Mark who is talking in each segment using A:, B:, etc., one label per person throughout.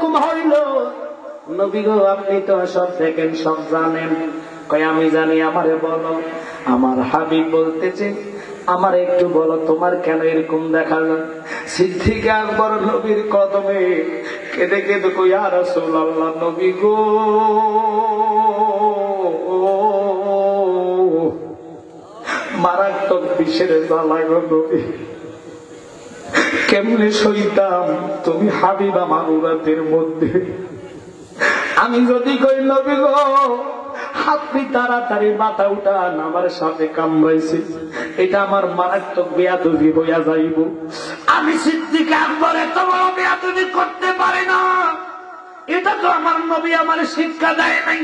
A: এরকম হইল? নবী গো আপনি তো সব দেখেন, সব জানেন। কয় আমি জানি, আমারে বলো। আমার হাবিব বলতেছে, আমার একটু বলো তোমার কেন এরকম দেখালো? সিদ্দিক আকবর নবীর কদমে কেঁদে কেঁদে কই, ইয়া রাসূলুল্লাহ, নবী গো মারাত্মক বিষের জ্বালা গো নবী, কেমনে সইতাম? তুমি হাবিব আমার উরাতের মধ্যে। আমি যদি কই নবী গো আপনি তাড়াতাড়ি মাথা উঠান, আমার সাথে কামড়াইছে, এটা আমার মারাত্মক বেয়াদবি হইয়া যাইব। আমি সিদ্দিক আকবর এত বড় বেয়াদবি করতে পারি না, এটা তো আমার নবী আমার শিক্ষা দেয় নাই।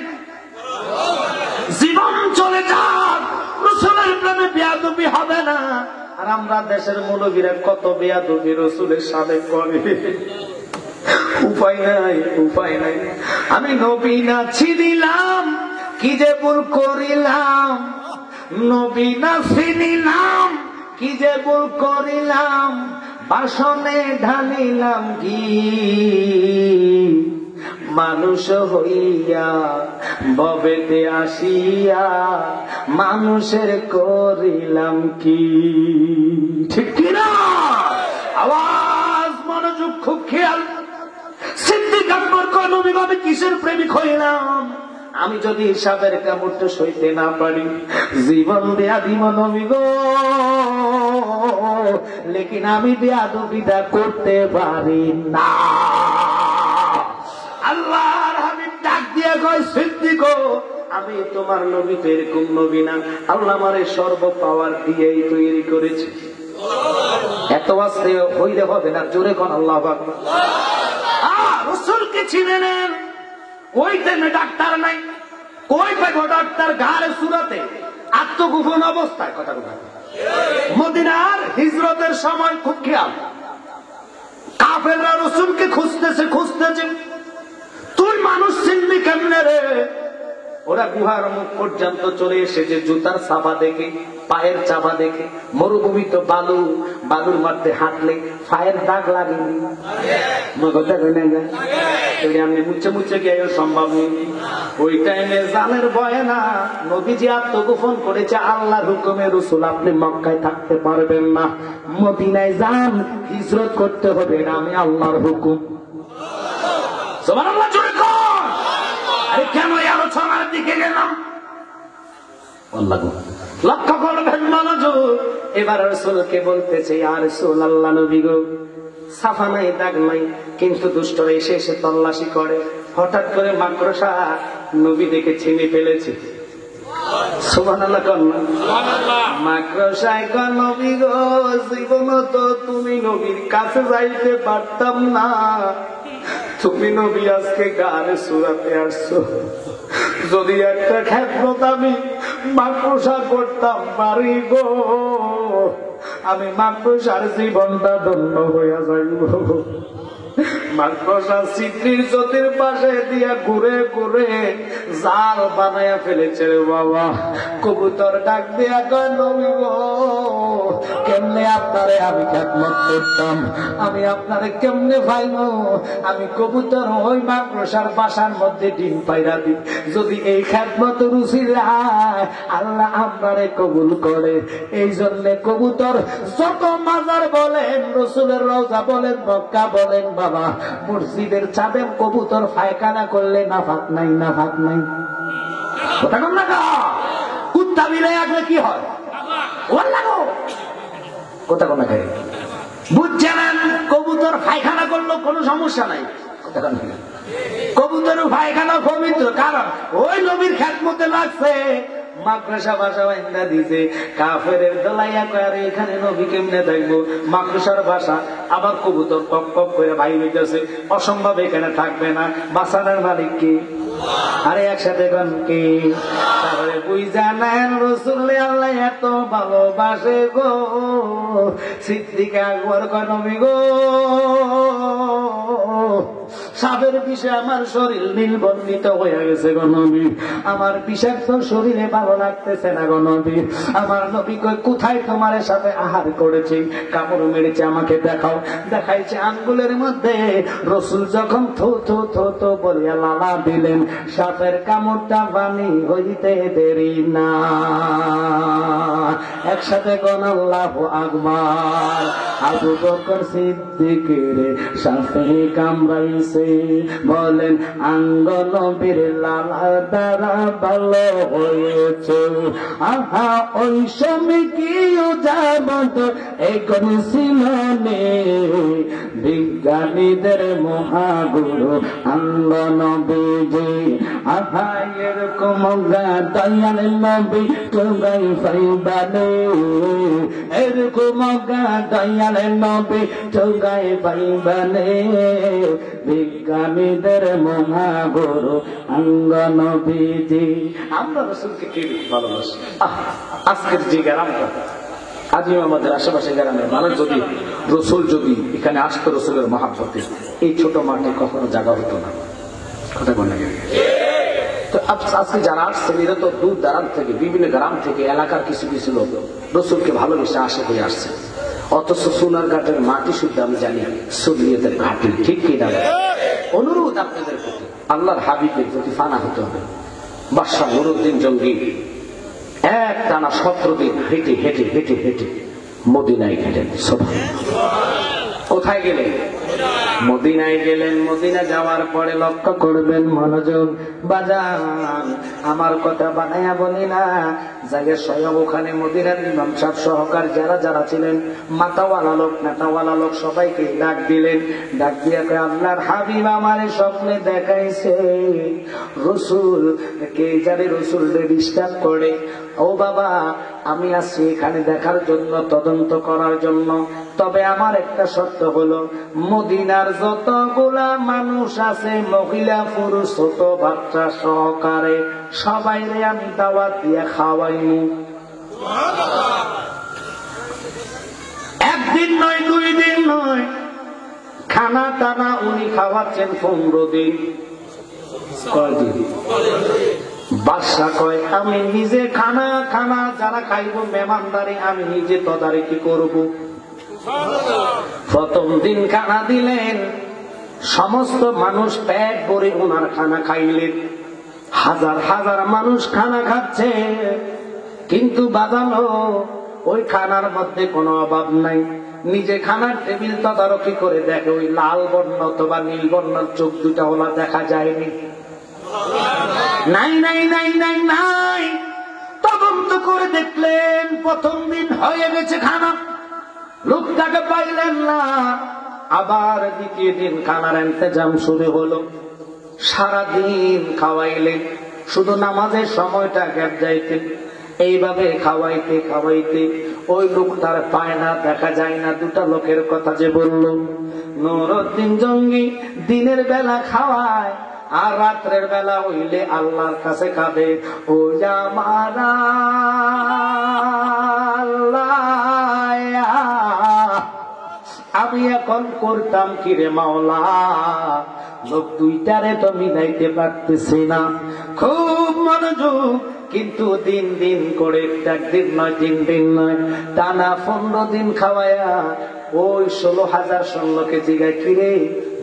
A: জীবন চলে যাক, রাসূলের প্রেমে বেয়াদবি হবে না। আর আমরা দেশের মৌলবীরা কত বেয়াদবি রাসূলের সাথে করে। উপায় নাই, উপায় নাই। আমি নবী না চিনিলাম, কি যে ভুল করিলাম। নবী না চিনিলাম, কি যে ভুল করিলাম। বাসনে ঢালিলাম ঘি, মানুষ হইয়া ভবেতে আসিয়া মানুষের করিলাম কি। ঠিক কিনা? আওয়াজ, মনোযোগ, খুব খেয়াল। সিদ্দিক আকবর কয়, নবী গো আমি কিসের প্রেমিক হইলাম? আমি যদি হিসাবের কামড়টা সইতে না পারি, জীবন দেয়া দিব নবী গো, লেকিন আমি বেয়াদবিটা করতে পারি না। আল্লাহর হাবিব ডাক দিয়ে কয়, সিদ্দিক আমি তোমার নবী তো এরকম নবী না, আল্লাহ আমারে সর্ব পাওয়ার দিয়েই তৈরি করেছে। এত আস্তে হইলে হবে না, জোরে কোন আল্লাহু আকবার। রাসূলকে চিনে নেন। ওই টাইমে ডাক্তার নাই, কই পাইবো ডাক্তার? ঘাড়ে সুরাতে আত্মগোপন অবস্থায়। কথা কথা মদিনার হিজরতের সময় খুব খেয়াল, কাফেররা রাসূলকে খুঁজতেছে খুঁজতেছে। তুই মানুষ চিনবি কেমনে রে? ওরা গুহার মুখ পর্যন্ত চলে এসেছে, জুতার চাপা দেখে, পায়ের চাপা দেখে। মরুভূমি তো বালু, বালুর মধ্যে হাঁটলে পায়ের দাগ লাগেনি। আমি মুছে মুছে গিয়ে সম্ভব নেই। ওই টাইমে জানের ভয়ে না, নবীজি আত্মগোপন করেছে আল্লাহর হুকুমে, রাসূল আপনি মক্কায় থাকতে পারবেন না, মদিনায় যান, হিজরত করতে হবে না, আমি আল্লাহর হুকুম। সুবহানাল্লাহ, জোরে কর। আরে কেন এই আলোচনার দিকে গেলাম? লক্ষ্য করবেন, মনোযোগ। এবার রাসূলকে বলতেছে, ইয়া রাসূলুল্লাহ, নবী গো সাফা নাই, দাগ নাই, কিন্তু দুষ্টরা এসে এসে তল্লাশি করে। হঠাৎ করে মাকড়সা নবী দেখে চিনে ফেলেছে। সুবহানাল্লাহ কন্যা। মাকড়সায় কয়, নবী গো জীবন তো তুমি নবীর কাছে যাইতে পারতাম না, তুমি নবী আজকে গারে সুরাতে আসছো। যদি একটা খেদমত আমি মাকড়সা করতাম পারি গো, আমি মাকড়সার জীবনটা ধন্য হইয়া যাইব। মাকড়সা সিদ্ধির জ্যোতির পাশে দিয়া ঘুরে ঘুরে জাল বানাইয়া ফেলেছে রে বাবা। কবুতর ডাক দিয়া কয়, নবী গো কেমনে আপনারে আমি খেদমত করতাম, আমি আপনারে কেমনে পাইব? আমি কবুতর ওই মাকড়সার বাসার মধ্যে ডিম পাইরা দিই। যদি এই খেদমত রুচিলায় আল্লাহ আপনারে কবুল করে। এই জন্য কবুতর যত মাজার বলেন, রাসূলের রওজা বলেন, মক্কা বলেন, বাবা মসজিদের ছাদে কবুতর পায়খানা করলে নাফাক নাই, নাফাক নাই। কথা কম না, কুত্তা বিলাই আসলে কি হয়? কথা কম না, বুঝছেন? কবুতর পায়খানা করলো কোনো সমস্যা নাই। কথা কম না, কবুতরের পায়খানা পবিত্র, কারণ ওই নবীর খেদমতে লাগছে। মাকড়সা বাসা বাইন্দা দিছে, কাফের দলাইয়া কয়, আরে এখানে নবী কেমনে দেখবো? মাকড়সার বাসা, আবার কবুতর কক কক করে বাইর হইতেছে। অসম্ভব, এখানে থাকবে না। বাসানোর মালিক কি? আরে একসাথে গন কি? তারপরে বুঝা নেন রাসূল আল্লাহ এত ভালোবাসে গো। সিদ্দিক আকবর কয়, নবী গো সাপের বিষে আমার শরীর নীলবর্ণিত হয়ে গেছে গো নবী, আমার বিষাক্ত শরীরে ভালো লাগতেছে না গো নবী। আমার নবী কই কোথায় তোমার সাথে আহার করেছি, কাপড় মেরেছে, আমাকে দেখাও। দেখাইছে আঙ্গুলের মধ্যে। রসুল যখন থু থু থু থু বলিয়া লালা দিলেন, সাপের কামড়টা পানি হইতে দেরি না। একসাথে কোন আল্লাহু আকবার। আবু বকর সিদ্দিকের সাপে কামড়াইছে, বলেন আঙ্গ নবীর লালা দ্বারা ভালো হয়েছে। আহা ওই সময় কি উজাবত এখন ছিল নে, বিজ্ঞানীদের মহাগুরু আঙ্গ নবীজি। আহা এরকম দয়াল নবী তোগাই পাইবানে, এরকম দয়াল নবী তোগাই পাইবানে, বিজ্ঞানীদের মহাগুরু আঙ্গ নবীজি। আমরা রসুলকে কি ভালোবাসি। আজকের যে গ্রামটা, আজও আমাদের আশেপাশে গ্রামের মানুষ যদি রসুল যদি এখানে আসতো রসুলের মহাব্বতে, এই ছোট মাঠে কখনো জায়গা হতো না। কথা বলে তো আজকে যারা আসছে এরা তো দূর দারাজ থেকে, বিভিন্ন গ্রাম থেকে, এলাকার কিছু কিছু লোক রসুলকে ভালোবেসে আসে হয়ে আসছে। অথচ সোনার ঘাটের মাটি শুদ্ধ আমি জানি সুলিয়তের ঘাটি, ঠিক কি না? অনুরোধ আপনাদের প্রতি, আল্লাহর হাবিবের প্রতি ফানা হতে হবে। বাদশাহ নুরউদ্দিন জঙ্গি এক টানা 17 দিন হেঁটে হেঁটে হেঁটে হেঁটে মদিনায় গেলেন। কোথায় গেলেন? মদিনায় গেলেন। মদিনা যাওয়ার পরে লক্ষ্য করবেন, মনোযোগ বাজান, আমার কথা বানাইয়া বলি না, জায়গা স্বয়ং ওখানে মদিনার ইমাম সাহেব সহকার যারা যারা ছিলেন, মাথাওয়ালা লোক নেতাওয়ালা লোক সবাইকে ডাক দিলেন। ডাক দিয়া কয় আল্লাহর হাবিব আমারে স্বপ্নে দেখাইছে রসুল কে জানে রসুল ডিস্টার্ব করে। ও বাবা, আমি আসছি এখানে দেখার জন্য, তদন্ত করার জন্য। তবে আমার একটা শর্ত হলো, মদিনার যতগুলা মানুষ আছে, মহিলা পুরুষ ছোট বাচ্চা সহকারে, সবাইরে আমি দাওয়াত দিয়ে খাওয়াইনি। একদিন নয়, 2 দিন নয়, খানা টানা উনি খাওয়াচ্ছেন 15 দিন। কয়দিন? বাদশাহ কয় আমি নিজে খানা যারা খাইব মেহমানদারি আমি নিজে তদারকি করব। প্রথম দিন খানা দিলেন, সমস্ত মানুষ পেট ভরে ওনার খানা খাইলেন। হাজার হাজার মানুষ খানা খাচ্ছে, কিন্তু বাজানো ওই খানার মধ্যে কোনো অভাব নাই। নিজে খানার টেবিল তদারকি করে দেখে ওই লাল বর্ণ অথবা নীল বর্ণের চোখ দুটা ওলা দেখা যায়নি। নাই নাই নাই নাই নাই, তদন্ত করে দেখলেন প্রথম দিন হয়ে গেছে খানা, লোকটাকে পাইলেন না। আবার দ্বিতীয় দিন খানার ইন্তজাম শুরু হলো, সারাদিন খাওয়াইলেন, শুধু নামাজের সময়টা গ্যাপ যাইতে। এইভাবে খাওয়াইতে খাওয়াইতে ওই লোকটার পায় না, দেখা যায় না। 2টা লোকের কথা যে বলল, নুরউদ্দিন জঙ্গি দিনের বেলা খাওয়ায়, আর রাত্রের বেলা হইলে আল্লাহর কাছে কাঁদে, ও আমার আল্লাহ, আমি এখন করতাম কি রে মাওলা, লোক 2টারে তো মিলাইতে পারতেছি না। খুব মনোযোগ, কিন্তু দিন দিন করে, 1 দিন নয় 3 দিন নয়, টানা 15 দিন খাওয়ায়া ওই 16,000 সৈন্যকে জিগায়, কিরে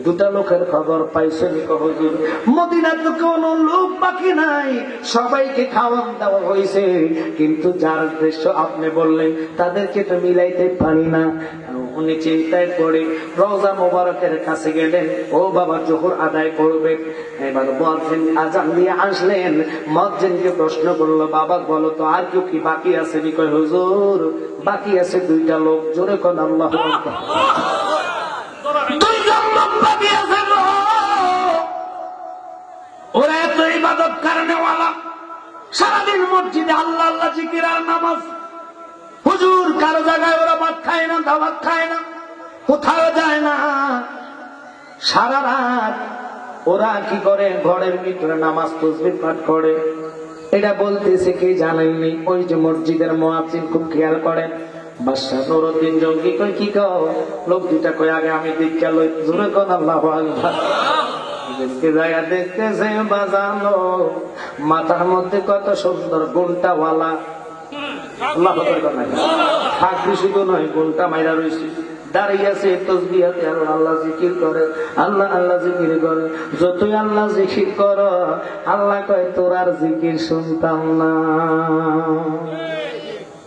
A: 2টা লোকের খবর পাইছেন? হুজুর মদিনার তো কোনো লোক বাকি নাই, সবাইকে খাওয়ান দেওয়া হয়েছে, কিন্তু যার দৃশ্য আপনি বললেন তাদেরকে তো মিলাইতে পারি না। উনি চিন্তায় পড়ে রওজা মোবারকের কাছে গেলেন। ও বাবা, জোহর আদায় করবে। এবার মুয়াজ্জিন আজান দিয়ে আসলেন। মুয়াজ্জিনকে প্রশ্ন করলো, বাবা বলো তো আর কেউ কি বাকি আছে? কয় হুজুর বাকি আছে 2টা লোক। জোরে কোন আল্লাহু আকবার। 2টা লোক বাকি আছে গো। ওরা এত ইবাদত কারণেওয়ালা, সারাদিন মসজিদে আল্লাহ আল্লাহ জিকির আর নামাজ। হুজুর কারো জায়গায় ওরা ভাত খায় না, দাওয়াত খায় না, কোথাও যায় না। সারা রাত ওরা কি করে? ঘরের ভিতরে নামাজ তাসবিহ পাঠ করে। এটা বলতেছে কি জানেননি? ওই যে মসজিদের মুয়াজ্জিন খুব খেয়াল করেন। বাদশাহ নুরউদ্দিন জঙ্গি কই কি কও? লোক 2টা কই আগে আমি দীক্ষা লই। জোরে কোন আল্লাহু আকবার। যেদিকে জায়গা দেখতেছে বাজানো, মাথার মধ্যে কত সুন্দর ঘন্টাওয়ালা, থাকবি শুধু নয়, ঘন্টা মাইরা রয়েছে, দাঁড়িয়ে আছে তসবিহাতে আর আল্লাহ জিকির করে, আল্লাহ আল্লাহ জিকির করে। যতই আল্লাহ জিকির কর, আল্লাহ কয় তোর আর জিকির শুনতাম না।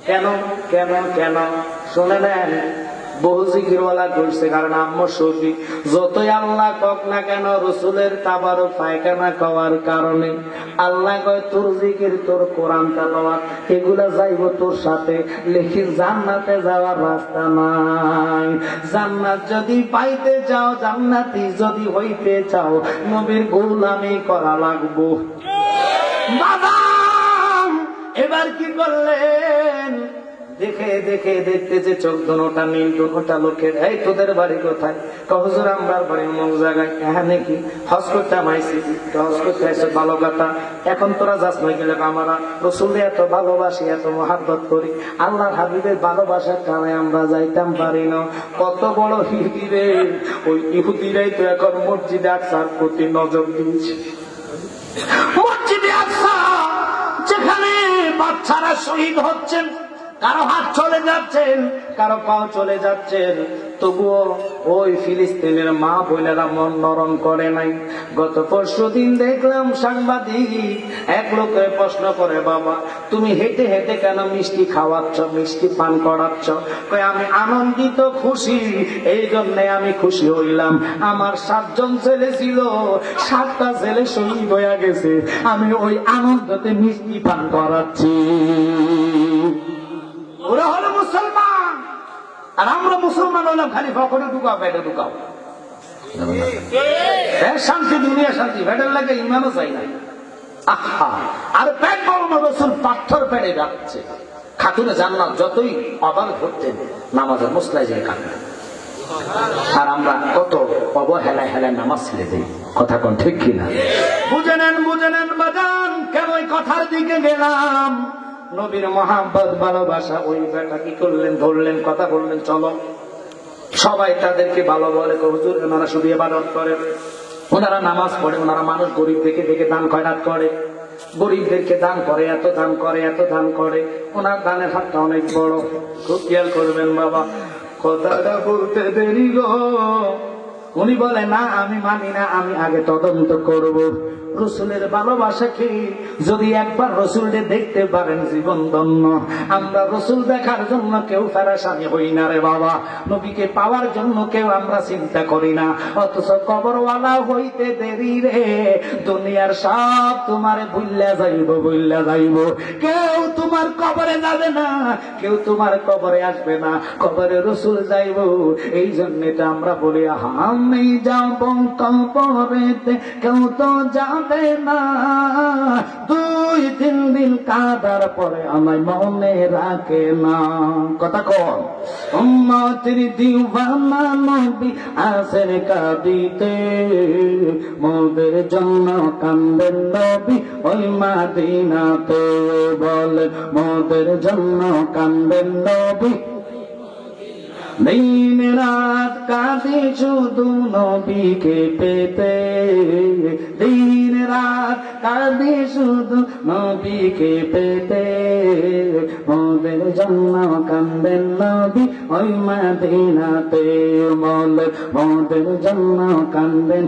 A: কেন কেন কেন শুনে নেন, বহু জিকিরওয়ালা করছে, কারণ আম্মু সফি যতই আল্লাহ কক না কেন রসুলের তাবারও পায়খানা খাওয়ার কারণে আল্লাহ কয় তোর জিকির, তোর কোরআন তেলাওয়াত এগুলা যাইব তোর সাথে, লেকিন জান্নাতে যাওয়ার রাস্তা নাই। জান্নাত যদি পাইতে চাও, জান্নাতি যদি হইতে চাও, নবীর গোলামি করা লাগবো। বাবা এবার কি করলেন, দেখে দেখে দেখতে যে চোখ দুটা নীল, দুটা লোকের, এই তোদের বাড়ি কোথায়? হুজুর আমরা বাড়ি অমুক জায়গায়। হ্যাঁ নাকি? হজ করতে আমাইছি, হজ করতে আসে, ভালো কথা। এখন তোরা যাস না গেলে, আমরা রসুল এত ভালোবাসি, এত মহাব্বত করি, আল্লাহর হাবিবের ভালোবাসার কারণে আমরা যাইতাম পারি না। কত বড় ইহুদি রে, ওই ইহুদিরাই তো এখন মসজিদে আকসার প্রতি নজর দিয়েছে। মসজিদে আকসা যেখানে বাচ্চারা শহীদ হচ্ছেন, কারো হাত চলে যাচ্ছেন, কারো পাও চলে যাচ্ছেন, তবুও ওই ফিলিস্তিনের মা বোনেরা মন নরম করে নাই। গত পরশুদিন দেখলাম সাংবাদিক এক লোকে প্রশ্ন করে, বাবা তুমি হেঁটে হেঁটে কেন মিষ্টি খাওয়াচ্ছ, মিষ্টি পান করাচ্ছ? কই আমি আনন্দিত খুশি, এই জন্যে আমি খুশি হইলাম। আমার 7 জন ছেলে ছিল, 7টা ছেলে শহীদ হয়ে গেছে, আমি ওই আনন্দতে মিষ্টি পান করাচ্ছি। ওরা হলো মুসলমান, আর আমরা মুসলমান হলাম খালি পকেটে ঢুকাও, পেটে ঢুকাও। শান্তি দুনিয়া শান্তি, পেটের লাগে ইমানও চাই না। আহা, আর পেট বড় না, রসুল পাথর পেটে যাচ্ছে। খাতুনে জান্নাত যতই অবাক করতেন, নামাজের মশলায় যায় কাঁদতেন। আর আমরা কত অবহেলায় হেলায় নামাজ ছেড়ে দিই, কথা কোন ঠিক কিনা? বুঝে নেন বাজান, কেন ওই কথার দিকে গেলাম? নবীর মহাব্বত ভালোবাসা, ওই বেটা কি করলেন, ধরলেন, কথা বললেন, চলো। সবাই তাদেরকে ভালো বলে, হুজুর ওনারা শুধু ইবাদত করে, ওনারা নামাজ পড়ে, ওনারা মানুষ গরিব দেখে দেখে দান খয়রাত করে, গরিবদেরকে দান করে, এত দান করে, এত দান করে। ওনার দানের হাতটা অনেক বড়, খুব খেয়াল করবেন বাবা। কথাটা বলতে দেরি গো, উনি বলে না আমি মানি না, আমি আগে তদন্ত করব। রসুলের ভালোবাসা কি, যদি একবার রসুলকে দেখতে পারেন জীবন ধন্য। আমরা রসুল দেখার জন্য কেউ ফেরেশানি হই না রে বাবা, নবীকে পাওয়ার জন্য কেউ আমরা চিন্তা করি না। অথচ কবরওয়ালা হইতে দেরি রে, দুনিয়ার সব তোমারে ভুল্লা যাইব। কেউ তোমার কবরে যাবে না, কেউ তোমার কবরে আসবে না, কবরে রসুল যাইব। এই জন্য আমরা বলি আমি যাব কবরেতে, কেউ তো যাবে না। 2-3 দিন কাঁদার পরে আমায় মনে রাখে না। কথা কন, উম্মতের দিওয়ানা নবী আসেন কাঁদিতে, মোদের জন্য কান্দেন নবী ওই মদিনাতে। বলে মোদের জন্য কান্দেন নবী, দিন রাত কাঁদে শুধু নবীকে পেতে, দিন রাত কাঁদে শুধু নবীকে পেতে। মোদের জন্য কান্দেন নবী ওই মদিনাতে, বলে মোদের জন্য কান্দেন।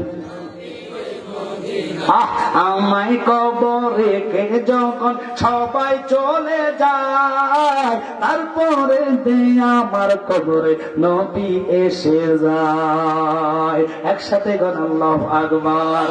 A: আমায় কবরে কে যখন সবাই চলে যায়, তারপরে আমার কবরে নবী এসে যায়। একসাথে গান আল্লাহু আকবার।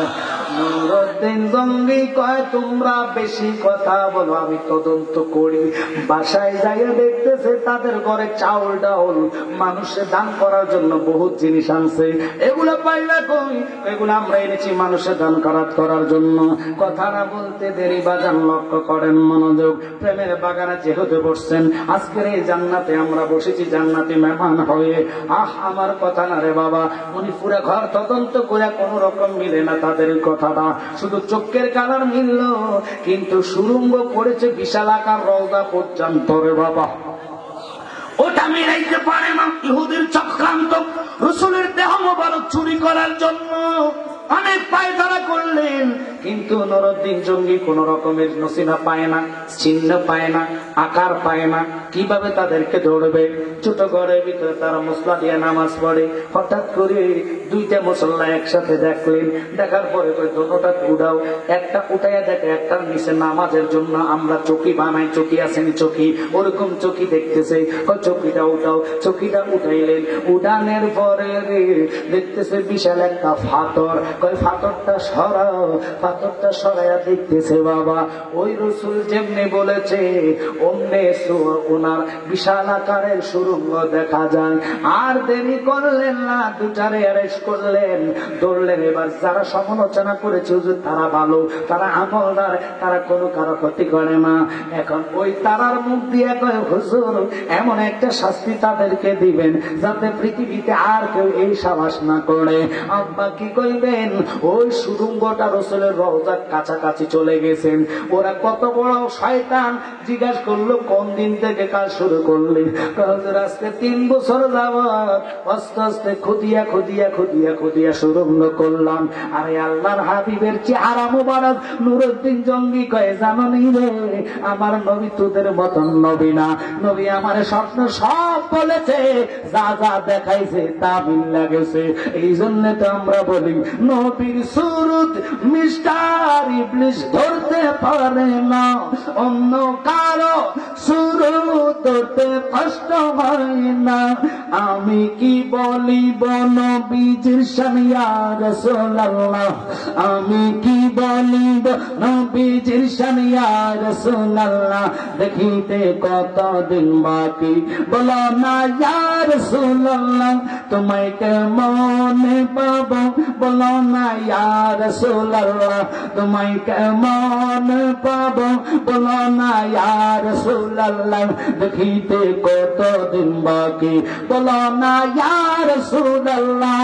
A: নুরুদ্দিন জঙ্গি কয় তোমরা বেশি কথা বলো, আমি তদন্ত করি। বাসায় যাইয়া দেখতেছে তাদের ঘরে চাউল ডাউল, মানুষে দান করার জন্য বহুত জিনিস আনছে। এগুলো পাইলা কই? এগুলো আমরা এনেছি মানুষের দান করার জন্য। কথা না বলতে দেরি বাজান, লক্ষ্য করেন মনোযোগ। প্রেমের বাগানে যেহেতু বসছেন, আজকের এই জান্নাতে আমরা বসেছি জান্নাতি মেহমান হয়ে। আমার কথা না রে বাবা, উনি পুরো ঘর তদন্ত করে কোন রকম মিলে না তাদের কথাটা, শুধু চোখের কালার মিলল, কিন্তু সুরঙ্গ করেছে বিশাল আকার রওজা পর্যন্ত রে বাবা। ওটা মিলাইতে পারে না ইহুদির চক্রান্ত। রসুলের দেহ মোবারক চুরি করার জন্য অনেক পায়তারা কিন্তু নুরউদ্দিন জঙ্গি কোন রকমের নসিনা পায় না, চিহ্ন পায় না, আকার পায় না, কিভাবে তাদেরকে ধরবে। ছোট ঘরের ভিতরে তারা মুসল্লা দিয়ে নামাজ পড়ে। হঠাৎ করে দুইটা মুসল্লা একসাথে দেখলেন, দেখার পরে দুটোটা উঠাও, একটা উঠাইয়া দেখে একটার নিচে নামাজের জন্য আমরা চকি বানাই, চকি আছেন চকি, ওরকম চকি দেখতেছে। চকিটা উঠাও, চকিটা উঠাইলেন, উঠানের পরে দেখতেছে বিশাল একটা ফাতর। ফাতরটা সরাও, ফাতরটা সরাইয়া দেখতেছে বাবা ওই রসুল যেমনি বলেছে অমনে ওনার বিশাল আকারের সুরঙ্গ দেখা যায়। আর দেরি করলেন না, দুটারে অ্যারেস্ট করলেন, ধরলেন। এবার যারা সমালোচনা করেছে তারা ভালো, তারা আমলদার, তারা কোনো কারো ক্ষতি করে না। এখন ওই তারার মুখ দিয়ে কয় হুজুর এমন একটা শাস্তি তাদেরকে দিবেন যাতে পৃথিবীতে আর কেউ এই সাবাস না করে। আব্বা কি কইবেন, ওই সুরঙ্গটা রসুলের রওজার কাছাকাছি চলে গেছেন। ওরা কত বড় শয়তান, জিজ্ঞাসা করলো কোন দিন থেকে কাজ শুরু করলেন? আজকে 3 বছর যাবত আস্তে আস্তে খুদিয়া খুদিয়া খুদিয়া খুদিয়া সুরঙ্গ করলাম। আরে আল্লাহর হাবিবের চেহারা মুবারক। নুরউদ্দিন জঙ্গি কয়ে জানো নি রে, আমার নবী তোদের মতন নবী না, নবী আমার স্বপ্ন সব বলেছে, যা যা দেখাইছে তা মিল লাগেছে। এই জন্য তো আমরা বলি নবীর সুরত মিস্টার ইবলিস ধরতে পারে না, অন্য কারো সুরত ধরতে কষ্ট হয় না। আমি কি বলিব নবীজির শান ইয়া রাসূলুল্লাহ, আমি কি বলিব নবীজির শান ইয়া রাসূলুল্লাহ। দেখিতে কতদিন বাকি বলো না ইয়া রাসূলুল্লাহ, তোমায় কেমন পাবো বলো না ইয়া রাসূলুল্লাহ, তোমায় কেমন পাবো বলো না ইয়া রাসূলুল্লাহ। দেখিতে কতদিন বাকি বলো না ইয়া রাসূলুল্লাহ।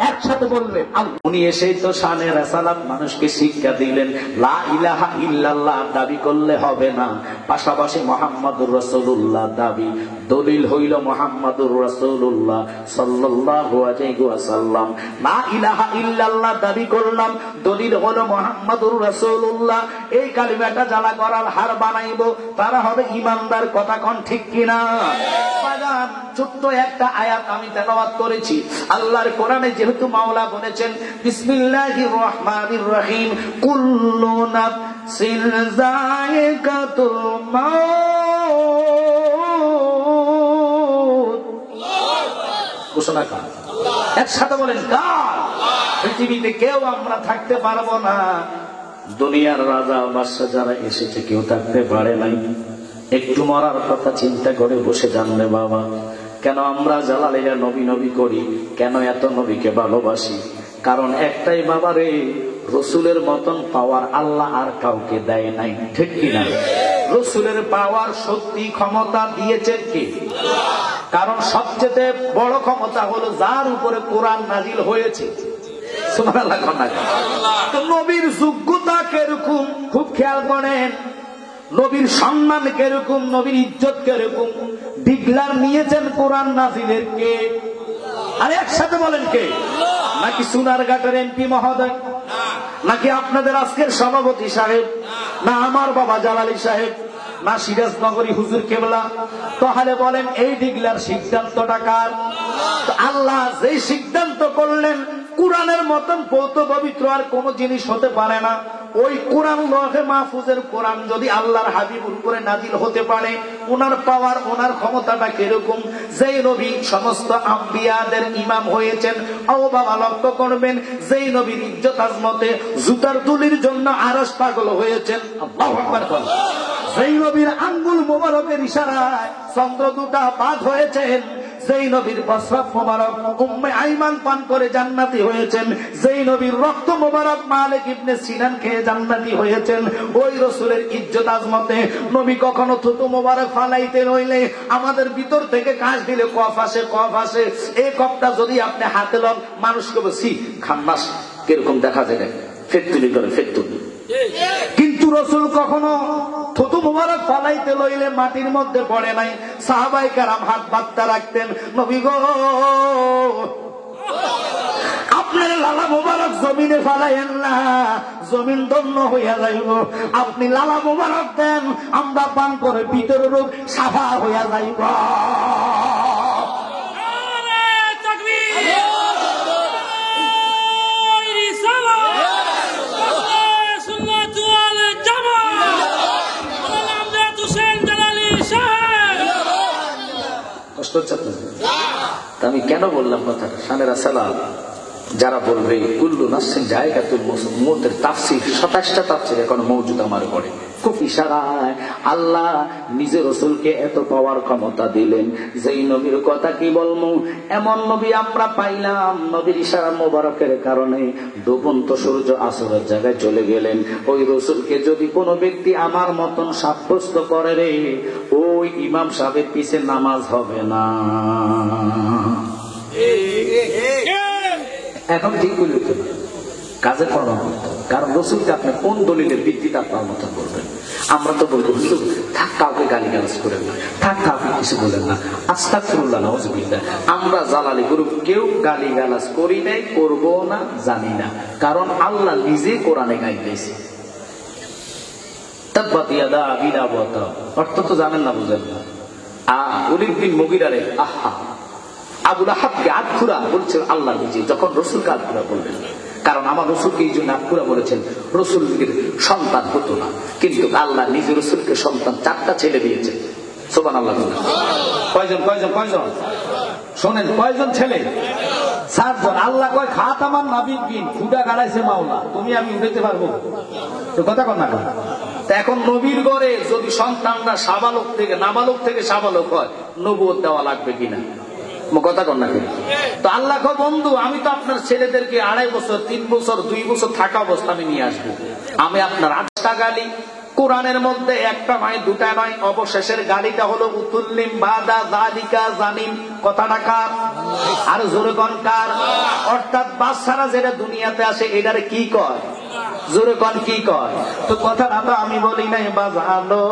A: একসাথে বলবেন। উনি এসেই তো শানে রাসালাত মানুষকে শিক্ষা দিলেন, লা ইলাহা ইল্লাল্লাহ দাবি করলে হবে না, পাশাপাশি মুহাম্মাদুর রাসূলুল্লাহ দাবি। দলিল হইল মুহাম্মাদুর রাসূলুল্লাহ সাল্লাল্লাহু আলাইহি ওয়াসাল্লাম। লা ইলাহা ইল্লাল্লাহ দাবি করলাম, দলিল হলো মুহাম্মাদুর রাসূলুল্লাহ। এই কালিমাটা যারা করার হার বানাইবো তারা হবে ঈমানদার। কথা কোন ঠিক কিনা? ছোট্ট একটা আয়াত আমি তেলাওয়াত করেছি। আল্লাহর কোরআনে যেহেতু মাওলা বলেছেন বিসমিল্লাহির রহমানির রহিম, কুল্লু নাফসিন যায়িকাতুল মাউত। ঘোষণা কার? একসাথে বলেন কার? পৃথিবীতে কেউ আমরা থাকতে পারবো না। দুনিয়ার রাজা বাদশা যারা এসেছে কেউ থাকতে পারে নাই। একটু মরার কথা চিন্তা করে বসে জানলে বাবা, কেন আমরা জালালিরা নবী নবী করি, কেন এত নবীকে ভালোবাসি? কারণ একটাই বাবা রে, রসুলের মতন পাওয়ার আল্লাহ আর কাউকে দেয় নাই, ঠিক কিনা? রসুলের পাওয়ার শক্তি ক্ষমতা দিয়েছেন কে? কারণ সবচেয়ে বড় ক্ষমতা হলো যার উপরে কোরআন নাজিল হয়েছে। সুবহানাল্লাহ। তো নবীর যোগ্যতা কিরকম খুব খেয়াল করেন, নবীর সম্মান কিরকম, নবীর ইজ্জত কিরকম। ডিগলার নিয়েছেন কোরআন নাজিলের কে? আর একসাথে বলেন কে? নাকি সোনারঘাটের এমপি মহোদয়, নাকি আপনাদের আজকের সভাপতি সাহেব, না আমার বাবা জালালি সাহেব, না সিরাজনগরী হুজুর কেবলা? তাহলে বলেন এই ডিগলার সিদ্ধান্তটা কার? আল্লাহ যে সিদ্ধান্ত করলেন কোরআনের মতন পৌত পবিত্র আর কোন জিনিস হতে পারে না। ওই কোরআন লৌহে মাহফুজের কোরআন যদি আল্লাহর হাবিবুর উপরে নাজিল হতে পারে, ওনার পাওয়ার ওনার ক্ষমতাটা কিরকম? যেই নবী সমস্ত আম্বিয়াদের ইমাম হয়েছেন, ও বাবা লক্ষ্য করবেন, যেই নবীর ইজ্জত আজমতে জুতার তুলির জন্য আরশ পাগল হয়েছেন, আল্লাহু আকবার। যেই নবীর আঙ্গুল মোবারকের ইশারায় চন্দ্র দুটা বাদ হয়েছেন, যেই নবীর প্রস্রাব মোবারক উম্মে আইমান পান করে জান্নাতি হয়েছেন, যেই নবীর রক্ত মোবারক মালিক ইবনে সিনান খেয়ে জান্নাতি হয়েছেন, ওই রাসূলের ইজ্জত আজমতে নবী কখনো থুতু মোবারক ফালাইতে নইলে আমাদের ভিতর থেকে কাশ দিলে কফ আসে, কফ আসে। এই কফটা যদি আপনি হাতে লন, মানুষকে বলছি খান্নাস কিরকম দেখা যায়, ফেটতুলি করে ফেটতুলি। কিন্তু রাসূল কখনো থুতু মুবারক ফালাইতে লইলে মাটির মধ্যে পড়ে নাই। সাহাবায়ে কেরাম হাত বাঁধতে রাখতেন, নবী গো আপনার লালা মোবারক জমিনে ফেলাইয়েন না, জমিন ধন্য হইয়া যাইব। আপনি লালা মোবারক দেন, আমরা পান করে ভিতর রোগ সাফা হইয়া যাইব। আমি কেন বললাম কথাটা? শানেরা সালাম যারা বলবে কুল্লু নাফসিন জায়গাতুল মউতের তাফসীর 27টা তাফসীর এখন মওজুদ আমার ঘরে। খুব ইশারায় আল্লাহ নিজের রাসূলকে এত পাওয়ার ক্ষমতা দিলেন, যেই নবীর কথা কি বলবো, এমন নবী আমরা পাইলাম। নবীর ইশারা মোবারকের কারণে ডুবন্ত সূর্য আসরের জায়গায় চলে গেলেন। ওই রাসূলকে যদি কোনো ব্যক্তি আমার মতন সাব্যস্ত করে রে, ওই ইমাম সাহেবের পিছে নামাজ হবে না। এখন ঠিক বলি কাজে প্রমাণ করতে, কারণ রসুলকে আপনি কোন দলিলের ভিত্তিতে আপনার মতো করবেন? আমরা তো বলবো হুজুর থাক, কাউকে গালিগালাজ করেন না, থাক কাউকে কিছু বলেন না, আস্তাগফিরুল্লাহ নাউযুবিল্লাহ। আমরা জালালি গ্রুপ কেউ গালিগালাজ করি নাই, করবো না, জানি না, কারণ আল্লাহ নিজে কোরআনে গাইতেছে তাব্বাত ইয়াদা আবি লাহাব ওয়া তাব। অর্থ তো জানেন না, বুঝেন না। ওলীদ বিন মুগীরারে আহা আবু লাহাবকে আতখুরা বলছেন আল্লাহ নিজে, যখন রসুলকে আতখুরা বললেন। কারণ আমার রসুলকে এই জন্য আতখুরা বলেছেন, রসুলের সন্তান হতো না, কিন্তু আল্লাহ নিজে রসুলকে সন্তান 4টা ছেলে দিয়েছেন। সুবহানাল্লাহ। কয়জন কয়জন কয়জন শোনেন, কয়জন ছেলে? 7জন। আল্লাহ কয় খাতামান নাবিয়্যিন, খুদা গাড়াইছে মাওলা, তুমি আমি উঠাইতে পারবো তো? কথা কন না। এখন নবীর ঘরে যদি সন্তানরা সাবালক থেকে নাবালক থেকে সাবালক হয়, নবুয়ত দেওয়া লাগবে কিনা? কথা কন না। তো আল্লাহ কয় বন্ধু, আমি তো আপনার ছেলেদেরকে 2.5 বছর 3 বছর 2 বছর থাকা অবস্থা আমি নিয়ে আসবো। আমি আপনার 8টা গালি কোরআনের মধ্যে, একটা নয়, 2টা নয়, অবশেষের গালিটা হলো উতুল্লিম বাদা যালিকা জানিম। কথাটা কার? আর জোরে কোন কার? অর্থাৎ বাচ্চারা যেটা দুনিয়াতে আসে এটারে কি কয়? জোরে কোন কি কয়? তো কথাটা তো আমি বলি নাই বাজানো,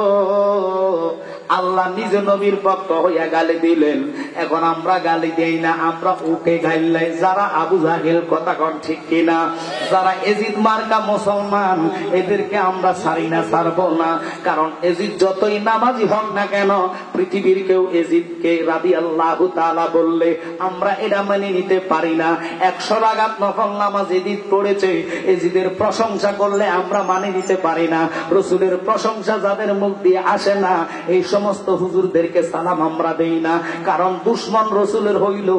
A: আল্লাহ নিজে নবীর পক্ষ হইয়া গালি দিলেন। এখন আমরা গালি দেই না, আমরা ওকে গাইলাই। যারা আবু জাহেল, কথা কন ঠিক কিনা, যারা এজিদ মার্কা মুসলমান, এদেরকে আমরা ছাড়ি না, ছাড়বো না। কারণ এজিদ যতই নামাজি হোক না কেন, পৃথিবীর কেউ এজিদকে রাদিয়াল্লাহু তাআলা বললে আমরা এটা মেনে নিতে পারি না। 100 রাকাত নফল নামাজ এজিদ পড়েছে, এজিদের প্রশংসা করলে আমরা মানে নিতে পারি না। রাসূলের প্রশংসা যাদের মুখ দিয়ে আসে না, এই সমস্ত হুজুরদেরকে সালাম আমরা দেই না। কারণ দুশমন রাসূলের হইল,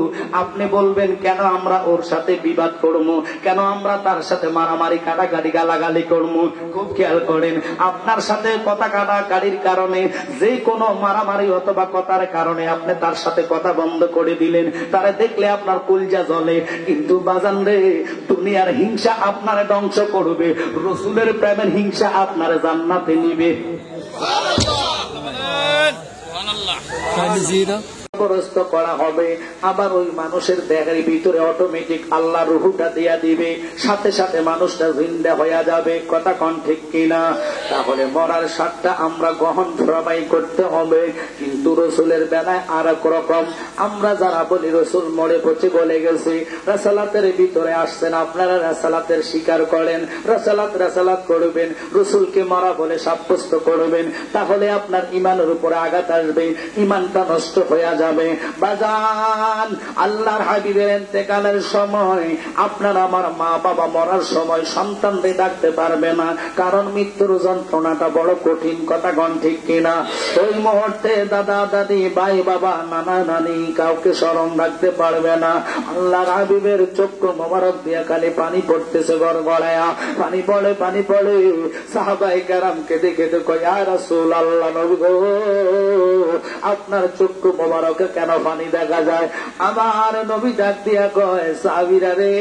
A: আপনি বলবেন কেন আমরা ওর সাথে বিবাদ করবো, কেন আমরা তার সাথে মারামারি কাটাকাটি গালাগালি করবো? খুব খেয়াল করেন, আপনার সাথে কথা কাটাকাটির কারণে, যে কোনো মারামারি অথবা কথার কারণে আপনি তার সাথে কথা বন্ধ করে দিলেন, তারা দেখলে আপনার কলিজা জ্বলে। কিন্তু বাজান রে, দুনিয়ার হিংসা আপনারে ধ্বংস করবে, রাসূলের প্রেমের হিংসা আপনারে জান্নাতে নিবে। করা হবে, আবার ওই মানুষের দেহের ভিতরে অটোমেটিক আল্লাহ রুহুটা দিয়া দিবে, সাথে সাথে মানুষটা জিন্দা হয়ে যাবে। কথা কন ঠিক কিনা? তাহলে মরার স্বাদটা আমরা গ্রহণ সবাই করতে হবে। কিন্তু রসুলের বেলায় আর এক রকম। আমরা যারা বলি রসুল মরে পচে গলে গেছে, রাসালাতের ভিতরে আসছেন, আপনারা রাসালাতের স্বীকার করেন, রাসালাত করবেন, রসুলকে মরা বলে সাব্যস্ত করবেন, তাহলে আপনার ইমানের উপরে আঘাত আসবে, ইমানটা নষ্ট হয়ে যাবে। বাজান, আল্লাহর হাবিবের ইন্তেকালের সময় আপনার আমার মা বাবা মরার সময় সন্তানদের ডাকতে পারবে না, কারণ মৃত্যুর যন্ত্রণাটা বড় কঠিন। কথা গণ ঠিক কিনা? ওই মুহূর্তে দাদা দাদি, ভাই বাবা, নানা নানি কাউকে স্মরণ রাখতে পারবে না। আল্লাহর হাবিবের চক্ষু মোবারক দিয়া খালি পানি পড়তেছে, গড়গড়ায়া পানি পড়ে, পানি পড়ে। সাহাবায়ে কেরামকে দেখে দেখো, ইয়া রাসূলুল্লাহ, নবী গো, আপনার চক্ষু মোবারকে কেন পানি দেখা যায়? আমার নবী ডাক দিয়া কয়, সাহাবীরা রে,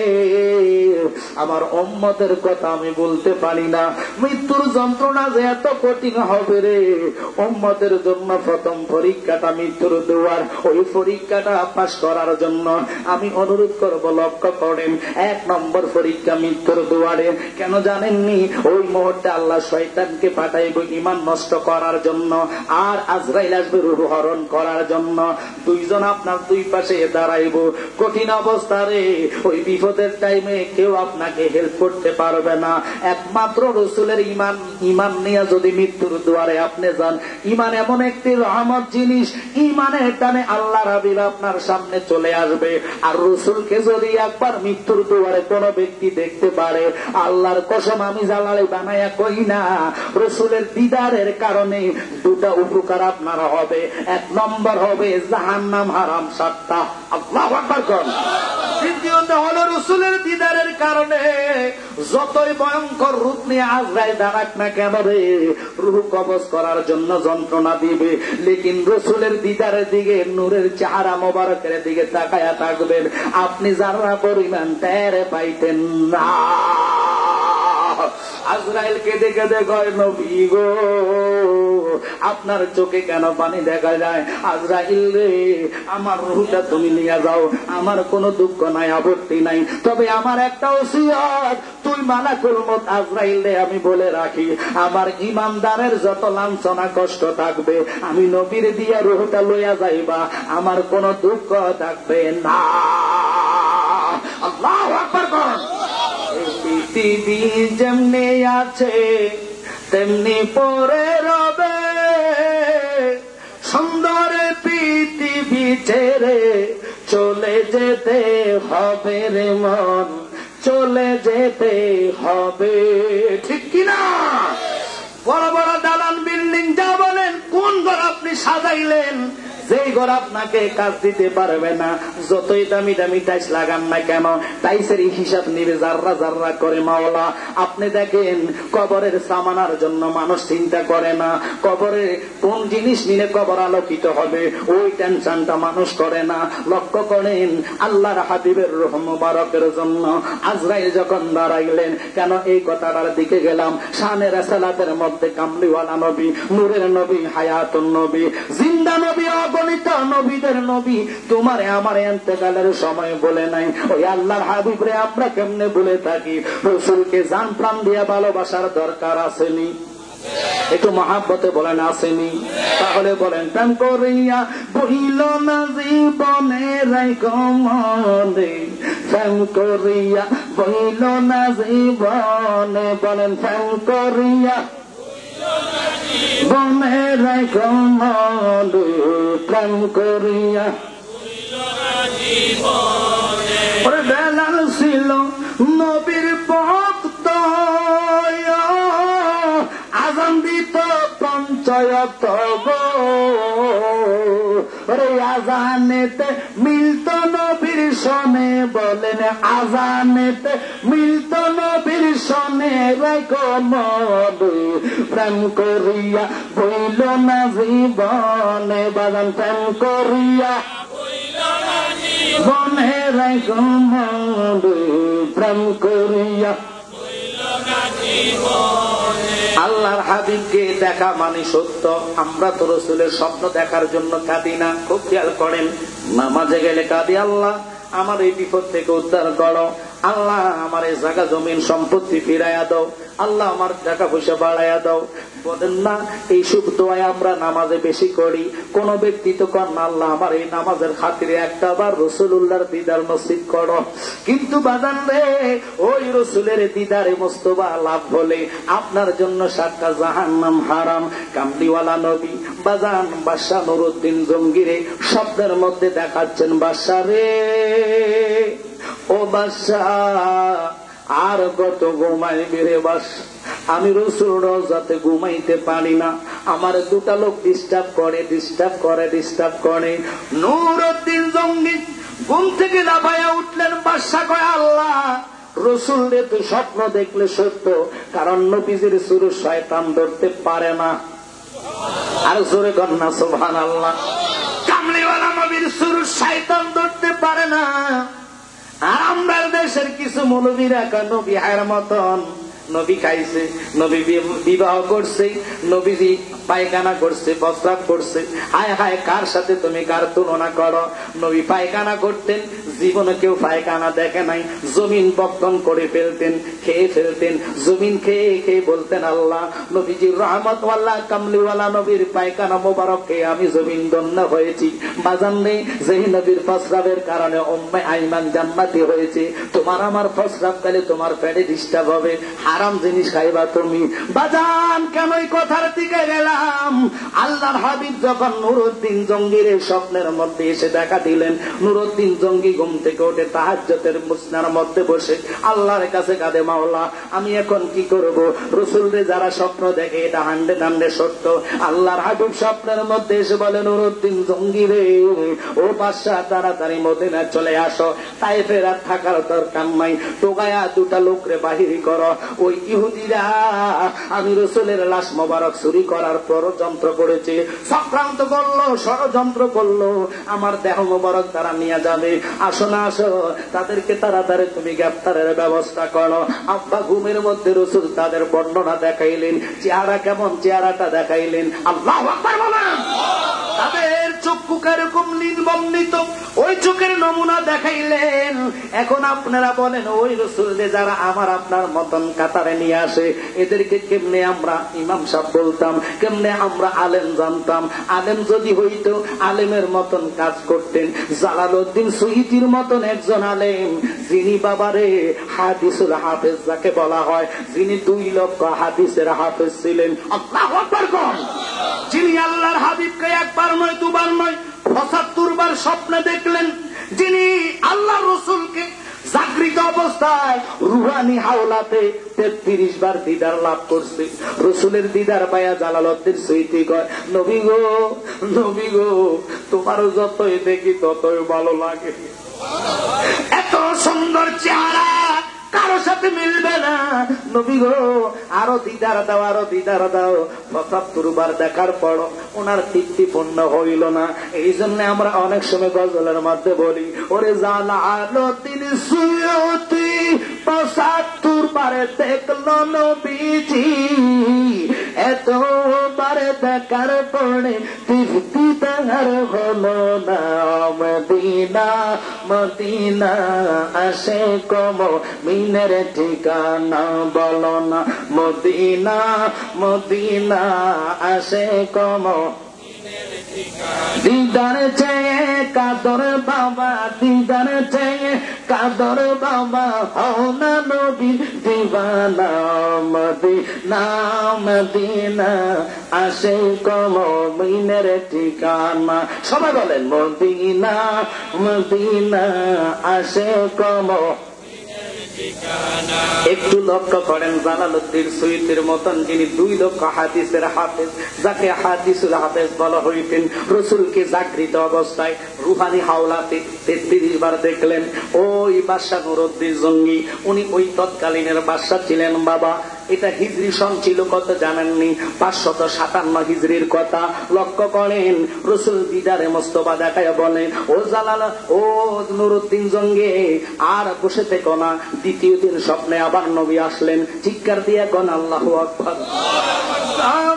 A: আমার উম্মতের কথা আমি বলতে পারি না, মৃত্যুর যন্ত্রণা যে এত কঠিন হবে রে, উম্মতের জন্য প্রথম পরীক্ষাটা মৃত্যুর দুয়ার, ওই পরীক্ষাটা পাস করার জন্য আমি অনুরোধ করব, লক্ষ্য করেন, 1 নম্বর পরীক্ষা মৃত্যুর দুয়ারে। কেন জানেননি? ওই মুহূর্তে আল্লাহ শয়তানকে পাঠাইব ঈমান নষ্ট করার জন্য, আর আজরাইল আসবে রূহ হরণ করার জন্য। দুইজন আপনার দুই পাশে দাঁড়াইব, কঠিন অবস্থারে, ওই বিপদের টাইমে কেউ আপনাকে হেল্প করতে পারবে না, একমাত্র রাসূলের ঈমান নিয়ে যদি মৃত্যুর দুয়ারে আপনি যান। ঈমান এমন একটি রহমত জিনিস, ঈমানের টানে আল্লাহর হাবিব আপনার সামনে চলে আসবে। আর রাসূলকে যদি একবার মৃত্যুর দুয়ারে কোন ব্যক্তি দেখতে পারে, আল্লাহর কসম আমি জালালে বানায়া কই না, রাসূলের দিদারের কারণে 2টা উপকার আপনার হবে। 1 নম্বর হবে জাহান্নাম হারাম 7টা। আল্লাহু আকবার কোন। দ্বিতীয়ত হলো রাসূলের দিদারের কারণে যতই ভয়ঙ্কর রূপ নিয়ে আজরাইল দাঁড়াক না কেন রে, রূহ কবজ করার জন্য যন্ত্রণা দিবে, লেকিন রাসূলের দিদারের দিকে, নূরের চেহারা মোবারকের দিকে তাকায়া থাকবেন, আপনি যারা পরিমাণ টের পাইতেন না। আজরাইলকে দেখে দেখয়, নবী গো আপনার চোখে কেন পানি দেখা যায়? আজরাইল রে, আমার রূহটা তুমি নিয়ে যাও, আমার কোনো দুঃখ নাই, আপত্তি নাই, তবে আমার একটা ওসিয়ত, তুই মালাকুল মউত আজরাইল রে আমি বলে রাখি, আমার ঈমানদারের যত লাঞ্ছনা কষ্ট থাকবে, আমি নবীর দিয়া রূহটা লইয়া যাইবা, আমার কোনো দুঃখ থাকবে না। আল্লাহু আকবার কোন। পৃথিবী যেমনি আছে তেমনি পরে রবে, সুন্দর পৃথিবী ছেড়ে চলে যেতে হবে রে মন, চলে যেতে হবে, ঠিক কিনা? বড় বড় দালান বিল্ডিং যা বলেন, কোন ঘর আপনি সাজাইলেন, যেই ঘর আপনাকে কাজ দিতে পারবে না, যতই দামি দামি টাইস লাগান না কেন, টাইসের হিসাব নিবে জাররা জাররা করে মাওলা। আপনি দেখেন, কবরের সামানার জন্য মানুষ চিন্তা করে না, কবরে কোন জিনিস নিলে কবর আলোকিত হবে, ওই টেনশনটা মানুষ করে না। লক্ষ্য করেন, আল্লাহর হাবিবের রূহ মুবারকের জন্য আজরাইল যখন দাঁড়াইলেন, কেন এই কথাটার দিকে গেলাম, শানে রাসালাতের মধ্যে কামলিওয়ালা নবী, নূরের নবী, হায়াতুন নবী, জিন্দা নবী, অগণিত নবীদের নবী, তোমারে আমার ইন্তেকালের সময় বলে নাই। ওই আল্লাহর হাবিব রে আমরা কেমনে বলে থাকি? রাসূলকে জান প্রাণ দিয়া ভালোবাসার দরকার আসেনি? একটু মহাব্বতে বলেন আসেনি? তাহলে বলেন, প্রেম করিয়া বইল না জীবনে রাইখো মনে, প্রেম করিয়া বইল না জীবনে, বলেন প্রেম করিয়া বনে রাইখো মনে, প্রেম করিয়া। ওরে বেলাল ছিল নবীর ভক্ত, আযান দিত পঞ্চায়েত গো, ওরে আযানেতে মিলত নবীর সনে, বলেন আযানেতে মিলত নবীর সনে, রাইখো মনে, প্রেম করিয়া বইল না জীবনে, বাজান প্রেম করিয়া বনে রাইখো মনে, প্রেম করিয়া। আল্লাহর হাবিবকে দেখা মানে সত্য। আমরা তো রাসূলের স্বপ্ন দেখার জন্য কাঁদি না, খুব খেয়াল করেন। নামাজে গেলে কাঁদি, আল্লাহ আমার এই বিপদ থেকে উদ্ধার করো, আল্লাহ আমার এই জায়গা জমিন সম্পত্তি ফিরাইয়া দাও, আল্লাহ আমার টাকা পয়সা বাড়াইয়া দাও। বলেন না, এই সব দোয়া আমরা নামাজে বেশি করি। কোন ব্যক্তি তো কর না, আল্লাহ আমার এই নামাজের খাতিরে একটা বার রাসূলুল্লাহর দিদার নসিব করো। কিন্তু বাজান রে, ওই রাসূলের দিদারে মুস্তফা লাভ হলে আপনার জন্য 7টা জাহান্নাম হারাম। কামলিওয়ালা নবী বাজান বাদশা নুরউদ্দিন জঙ্গিরে শব্দের মধ্যে দেখাচ্ছেন, বাদশা রে, ও বাদশা আর কত ঘুমাইবি রে বাস, আমি রাসূল রওজাতে ঘুমাইতে পারি না, আমার 2টা লোক ডিস্টার্ব করে। নুরউদ্দিন জঙ্গি ঘুম থেকে লাফাইয়া উঠলেন। বাদশা কয়, আল্লাহ রাসূল রে তো স্বপ্ন দেখলে সত্য, কারণ নবীজির সুরু শয়তান ধরতে পারে না। আর জোরে কর না সুবহানাল্লাহ। কামলিওয়ালা নবীর সুরু শয়তান ধরতে পারে না। আর আমরা দেশের কিছু মৌলবীরা নবী হায়ের মতন, নবী খাইছে, নবী বিবাহ করছে, নবীজি পায়খানা করছে, প্রস্রাব করছে, হায় হায় কার সাথে তুমি কার তুলনা করো। নবী পায়খানা করতেন, জীবনে কেউ পায়খানা দেখে নাই। জমিন বক্ষণ করে ফেলতেন, খেয়ে ফেলতেন, জমিন খেয়ে খেয়ে বলতেন আল্লাহ নবীজির রহমত ওয়াল্লাহ কামলিওয়ালা নবীর পায়খানা মোবারক খেয়ে আমি জমিন ধন্য হয়েছি। বাজান নেই যেই নবীর প্রস্রাবের কারণে উম্মে আইমান জান্নাতি হয়েছে। তোমার আমার প্রস্রাব কালে তোমার পেটে ডিস্টার্ব হবে, হারাম জিনিস খাইবা তুমি। বাজান কেন এই কথার দিকে গেলাম? আল্লাহর হাবিব যখন নুরউদ্দিন জঙ্গির স্বপ্নের মধ্যে এসে দেখা দিলেন, নুরউদ্দিন জঙ্গি ঘুম থেকে উঠে তাহাজ্জুদের মুসনার মধ্যে বসে আল্লাহর কাছে কাঁদে, মাওলা আমি এখন কি করব? রাসূলরে যারা স্বপ্ন দেখে এটা 100 সত্য। আল্লাহর হাবিব স্বপ্নের মধ্যে এসে বলে, নুরউদ্দিন জঙ্গি রে, ও বাদশা তাড়াতাড়ি মদিনা চলে আসো, তাইফের আর থাকার দরকার নাই, টোগায়া দুটা লোকরে বাহির করো। ওই ইহুদিরা আমি রাসূলের লাশ মোবারক চুরি করার ষড়যন্ত্র করেছে, চক্রান্ত করলো, ষড়যন্ত্র করলো, আমার দেহ মোবারক তারা নিয়ে যাবে। আসো না আসো, তাদেরকে তাড়াতাড়ি তুমি গ্রেফতারের ব্যবস্থা করো। আব্বা ঘুমের মধ্যে রাসূল তাদের বর্ণনা দেখাইলেন, চেহারা কেমন চেহারাটা দেখাইলেন। আল্লাহু আকবার বলেন। তাদের চক্ষু কেরকম নির্বন্দিত, ওই চোখের নমুনা দেখাইলেন। এখন আপনারা বলেন ওই রাসূলকে যারা আমার আপনার মতন কাতারে নিয়ে আসে, এদেরকে কেমনে আমরা ইমাম সাহেব বলতাম, কেমনে আমরা আলেম জানতাম? আলেম যদি হইতো আলেমের মতন কাজ করতেন। জালালউদ্দিন সুয়ুতির মতন একজন আলেম, যিনি বাবারে হাদিসুল হাফেজ যাকে বলা হয়, যিনি 2 লক্ষ হাদিসের হাফেজ ছিলেন। আল্লাহু আকবার কোন, যিনি আল্লাহর হাবিবকে একবার নয় দুবার নয় 75 বার স্বপ্নে দেখলেন, যিনি আল্লাহর রাসূলকে জাগৃত অবস্থায় রুহানি হাওলাতে 33 বার দিদার লাভ করছে। রাসূলের দিদার পায়া জালালউদ্দিন সুয়ুতি কয়, নবী গো, নবী গো, তোমার যতই দেখি ততই ভালো লাগে। এত সুন্দর চেহারা কারো সাথে মিলবে না, নবী গো আরো দিদার দাও, আরো দিদার দাও। 75 বার দেখার পর ওনার তৃপ্তি পূর্ণ হইল না। এই জন্য আমরা অনেক সময় গজলের মধ্যে বলি, ওরে জালালউদ্দিন সুয়ুতি 75 বারে দেখলো নবীজি, এত বারে দেখার পরে তৃপ্তি তাহার হলো না। মদিনা মদিনা আসে কম মিনের ঠিকানা বলো না, মদিনা মদিনা আসে কম দিদার চেয়ে কাদর বাবা, দিদার চেয়ে কাদর বাবা, হও না নবী দিওয়ানা। মদিনা মদিনা আসে কম মিনের ঠিকানা। সবাই বলেন মদিনা মদিনা আসে কম। একটু লক্ষ্য করেন, জালালউদ্দিন সুয়ুতির মতন যিনি 2 লক্ষ হাদিসের হাফেজ, যাকে হাদিসুল হাফেজ বলা হইতেন, রাসূলকে জাগৃত অবস্থায় রুহানি হাওলাতে 33 বার দেখলেন। ওই বাদশা নুরউদ্দিন জঙ্গি, উনি ওই তৎকালীনের বাদশা ছিলেন। বাবা এটা হিজরি সন ছিল কত জানেননি? 557 হিজরির কথা। লক্ষ্য করেন, রাসূল দিদারে মুস্তাফা দেখায় বলেন, ও জালাল, ও নুরউদ্দিন জঙ্গি, আর বসে থেকো না। দ্বিতীয় দিন স্বপ্নে আবার নবী আসলেন, চিৎকার দিয়ে কোন আল্লাহু আকবার।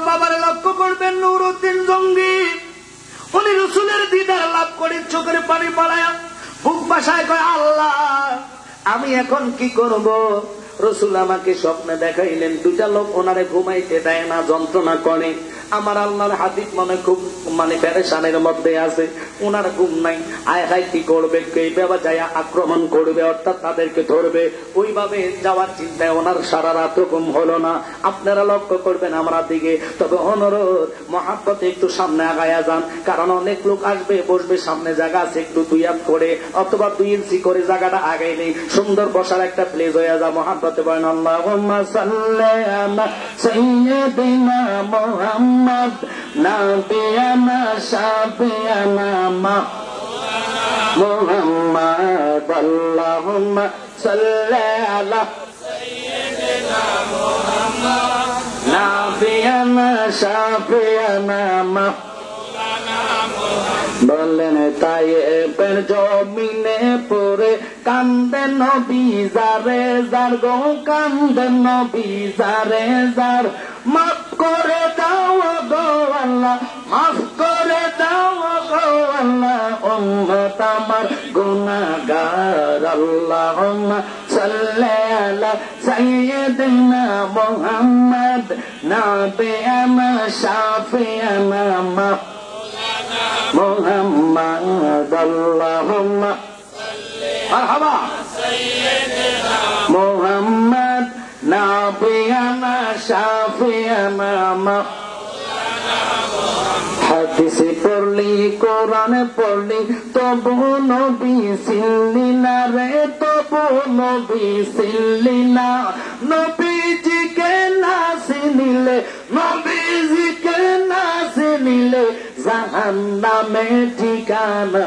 A: বাবারে লক্ষ্য করবেন, নুরউদ্দিন জঙ্গি উনি রাসূলের দিদার লাভ করে চোখের পানি পড়ায়া বুক ভাষায় কয়, আল্লাহ আমি এখন কি করব? রাসূল আমাকে স্বপ্নে দেখাইলেন, 2টা লোক ওনারে ঘুমাইতে দেয় না, যন্ত্রণা করে। আমার আল্লাহর হাবিব মনে খুব পেরেশানের মধ্যে আছে, ওনার ঘুম নাই। আয় হায় কি করবে? এইভাবে যায় আক্রমণ করবে, অর্থাৎ তাদেরকে ধরবে। ওইভাবে যাওয়ার চিন্তায় ওনার সারা রাত ঘুম হলো না। আপনারা লক্ষ্য করবেন আমরা দিকে। তবে অনুরোধ, মহাব্বতে একটু সামনে আগায়া যান, কারণ অনেক লোক আসবে বসবে, সামনে জায়গা আছে, একটু 2 হাত করে অথবা 2 ইঞ্চি করে জায়গাটা আগাইলে সুন্দর বসার একটা প্লেস হয়ে যা। মহাব্বতে বলেন আল্লাহুম্মা সাল্লি আলা সাইয়্যিদিনা মুহাম্মদ নাবিয়ানা শাফিয়ানা মুহাম্মদ। আল্লাহুম্মা সাল্লি আলা সাইয়্যিদিনা মুহাম্মদ নাবিয়ানা শাফিয়ানা বলেন তাইয়ের জমিনে পড়ে কান্দে নবী যারে যার গো কান্দে নবী যারে যার মাফ করে দাও গো আল্লাহ মাফ করে দাও গো আল্লাহ উম্মত আমার গুনাহগার আল্লাহুম্মা সাল্লি আলা সাইয়্যিদিনা মুহাম্মদ নাবিয়ানা শাফিয়ানা মুহাম্মদ আল্লাহুম্মা মারহাবা সাইয়্যিদিনা মুহাম্মদ নাবিয়ানা শাফিয়ানা হাদিসে পড়লি কোরআন পড়লি তবু নবী চিনলি না রে তবু নবী চিনলি না নবীজিকে না চিনিলে নবীজিকে না চিনিলে জাহান্নামে ঠিকানা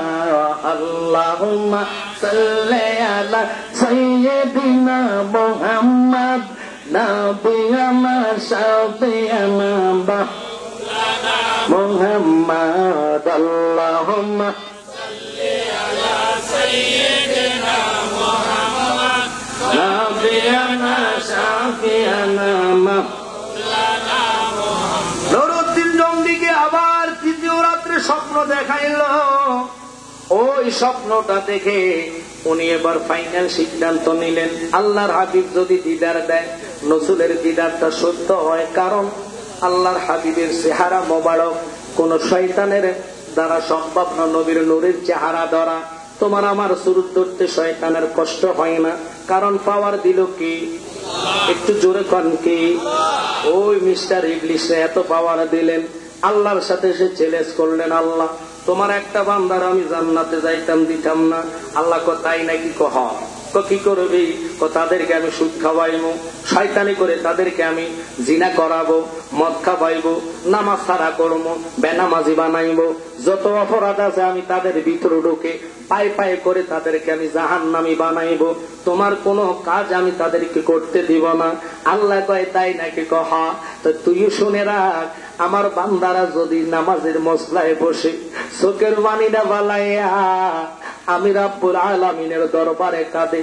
A: আল্লাহুম্মা সাল্লি আলা সাইয়্যিদিনা মুহাম্মদ নাবিয়ানা শাফিয়ানা মুহাম্মদ আল্লাহুম্মা সাল্লি আলা সাইয়্যিদিনা মুহাম্মদ নাবিয়ানা শাফিয়ানা মাওলানা মুহাম্মদ। নুরুদ্দিন জঙ্গিকে আবার তৃতীয় রাত্রে স্বপ্ন দেখাইল। ওই স্বপ্নটা দেখে উনি এবার ফাইনাল সিদ্ধান্ত নিলেন, আল্লাহর হাবিব যদি দিদার দেয়, নসুলের দিদারটা সত্য হয়, কারণ আল্লাহর হাবিবের চেহারা মোবারক কোন শয়তানের দ্বারা সম্ভব না। নবীর নূরের চেহারা ধরা তোমার আমার সুরত ধরতে শয়তানের কষ্ট হয় না, কারণ পাওয়ার দিল কি? একটু জোরে কন কি? ওই মিস্টার ইবলিস এত পাওয়ার দিলেন। আল্লাহর সাথে সে চ্যালেঞ্জ করলেন, আল্লাহ তোমার একটা বান্দার আমি জান্নাতে যাইতাম দিতাম না। আল্লাহ তাই নাকি? কহ কি করবি? তাদেরকে আমি সুদ খাওয়াইবো, শয়তানি করে তাদেরকে আমি জিনা করাবো, মদ খাওয়াইবো, নামাজ ছাড়া করবো, বেনামাজি বানাইবো, যত অপরাধ আছে আমি তাদের ভিতরে ঢুকে পায়ে পায়ে করে তাদেরকে আমি জাহান্নামী বানাইবো। তোমার কোনো কাজ আমি তাদেরকে করতে দিব না। আল্লাহ কয় তাই নাকি? কহ তো তুইও শুনে রাখ, আমার বান্দারা যদি নামাজের মসলায় বসে চোখের পানিটা বালাইয়া আমি রাব্বুল আলামিনের দরবারে কাঁদে,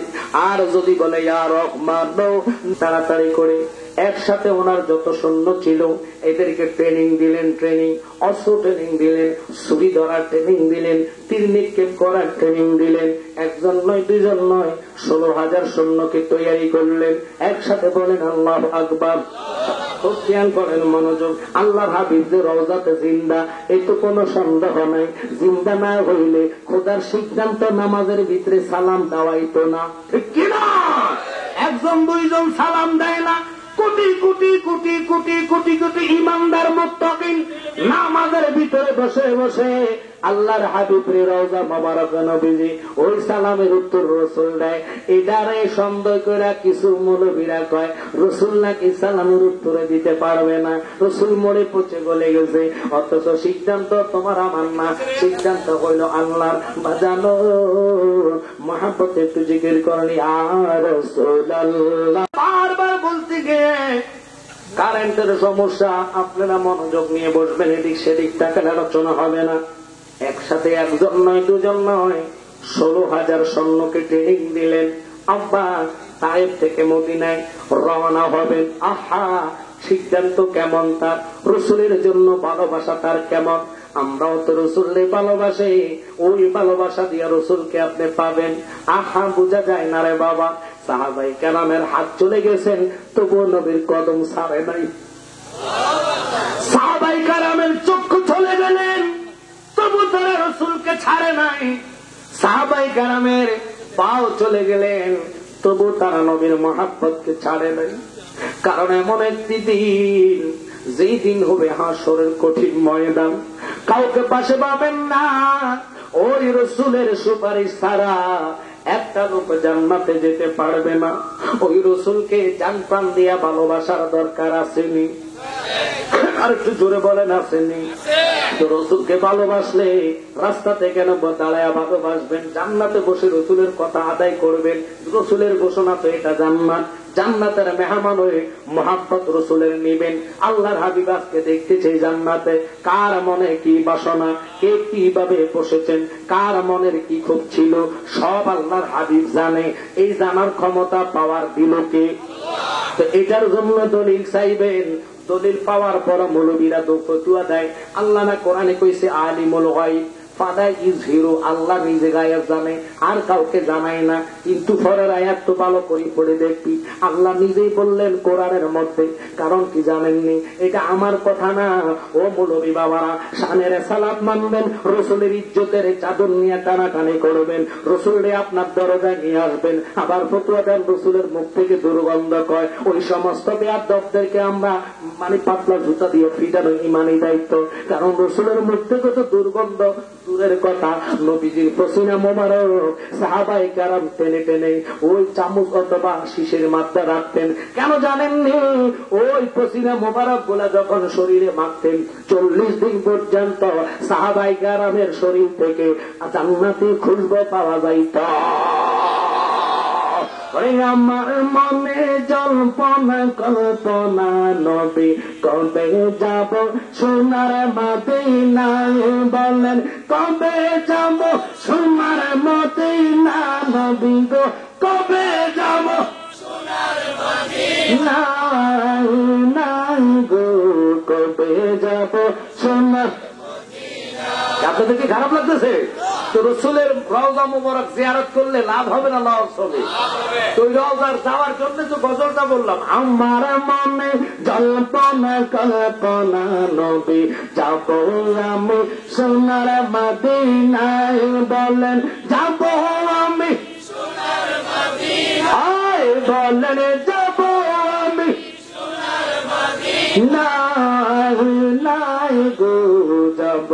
A: আর যদি বলে ইয়া রহমান, তাড়াতাড়ি করে একসাথে ওনার যত সৈন্য ছিল এদেরকে ট্রেনিং দিলেন, অস্ত্র ট্রেনিং দিলেন, ছুরি ধরার ট্রেনিং দিলেন, তীর নিক্ষেপ করার ট্রেনিং দিলেন। একজন নয়, দুইজন নয়, 16,000 সৈন্যকে তৈরি করলেন। একসাথে বলেন আল্লাহু আকবার। খুব খেয়াল করেন, মনোযোগ। আল্লাহর হাবিব যে রওজাতে জিন্দা, এই তো কোনো সন্দেহ নাই। জিন্দা না হইলে খোদার সিদ্ধান্ত নামাজের ভিতরে সালাম দেওয়াইতো না, ঠিক কিনা? একজন দুইজন সালাম দেয় না, কোটি কোটি কোটি কোটি কোটি কোটি ইমানদার মুত্তাকিন নামাজের ভিতরে বসে বসে আল্লাহর হাবিবের রওজা মোবারক নবীজি ওই সালামের উত্তর রাসূল দেয়। এটারে সন্দেহ করে কিছু মৌলবীরা কয় রাসূল নাকি সালামের উত্তরে দিতে পারবে না, রাসূল মরে পচে গলে গেছে। অথচ সিদ্ধান্ত তোমার আমার না, সিদ্ধান্ত হইল আল্লাহর। বাজানো মহব্বতে একটু জিকির করনি আর রাসূলুল্লাহ। বারবার বলতে গিয়ে কারেন্টের সমস্যা, আপনারা মনোযোগ নিয়ে বসবেন, এদিক সেদিক টাকা আলোচনা হবে না। একসাথে একজন নয়, দুজন নয়, 16,000 সৈন্যকে ট্রেনিং দিলেন। আব্বা তায়েফ থেকে মদিনায় রওনা হবেন। আহা, সিদ্ধান্ত কেমন তার! রসুলের জন্য ভালোবাসা তার কেমন! আমরাও তো রসুলকে ভালোবাসি, ওই ভালোবাসা দিয়ে রসুলকে আপনি পাবেন। আহা, বোঝা যায় না রে বাবা। সাহাবায়ে কেরামের হাত চলে গেছেন, তবুও নবীর কদম ছাড়ে নাই। সাহাবায়ে কেরামের চক্ষু চলে গেলেন, তবু তারা রসুলকে ছাড়ে নাই। সাহাবায়ে কেরামের পাও চলে গেলেন, তবু তারা নবীর মহব্বতকে ছাড়ে নাই। কারণ এমন একটি দিন, যেই দিন হবে হাসরের কঠিন ময়দান, কাউকে পাশে পাবেন না। ওই রসুলের সুপারিশ ছাড়া একটা লোক জান্নাতে যেতে পারবে না। ওই রসুলকে জান প্রাণ দিয়া ভালোবাসার দরকার আসেনি? আর একটু জোরে বলেন, আসেনি? তো রসুলকে ভালোবাসলে রাস্তাতে কেন দাঁড়ায় ভালোবাসবেন? জান্নাতে বসে রসুলের কথা আদায় করবেন। রসুলের ঘোষণা তো এটা জান্নাত। জান্নাতের মেহমান হয়ে মুহাব্বত রাসূলের নিবেন। আল্লাহর হাবিব আজকে দেখতেছে জান্নাতে কার মনে কি বাসনা, কে কিভাবে বসেছেন, কার মনের কি খুব ছিল, সব আল্লাহর হাবিব জানে। এই জানার ক্ষমতা পাওয়ার দিল কে? তো এটার জন্য দলিল চাইবেন। দলিল পাওয়ার পর মৌলবীরা তো ফতুয়া দেয়। আল্লাহ না কোরআনে কইছে আলিমুল গায়ব ফাদাই ইজহিরু, আল্লাহ নিজে গায়েব জানে, আর কাউকে জানায় না। কিন্তু পরের আয়াত তো ভালো করে পড়ে দেখবি, আল্লাহ নিজেই বললেন কোরআনের মধ্যে। কারণ কি জানেননি? এটা আমার কথা না। ও মৌলবী বাবারা, শানের সালাত মানবেন, রসুলের ইজ্জতের চাদর নিয়ে টানাটানি করবেন, রসুলরে আপনার দরজায় নিয়ে আসবেন, আবার ফতুয়া দেন রসুলের মুখ থেকে দুর্গন্ধ কয়। ওই সমস্ত বেয়াদবদেরকে আমরা মানে পাতলা জুতা দিয়ে পিটানো ইমানি দায়িত্ব। কারণ রসুলের মুখ থেকে তো দুর্গন্ধ দূরের কথা, নবীজির পসিনা মোবারক সাহাবায়ে কেরাম টেনে টেনে ওই চামচ অথবা শীষের মাত্রা রাখতেন। কেন জানেননি? ওই পসিনা মোবারক গুলা যখন শরীরে মাখতেন 40 দিন পর্যন্ত সাহাবায়ে কেরামের শরীর থেকে জান্নাতি খুশবু পাওয়া যাইত। আমার মনে জল্পনা কল্পনা, নবী কবে যাব সোনার মদিনা, বলেন কবে যাব সোনার মদিনা, নবী গো কবে যাব সোনার মদিনা, নাই গো কবে যাব সোনার। আপনাদের কি খারাপ লাগতেছে? তো রসুলের রওজা মুবারক জিয়ারত করলে লাভ হবে না লস হবে? তো ওই রওজার যাওয়ার জন্য তো গজলটা বললাম। আমার মনে জল্পনা কল্পনা, নবী যাব আমি সোনার মদিনায়, বলেন যাব আমি সোনার মদিনায়, বলেন যাব আমি সোনার মদিনায়, নাই গো যাব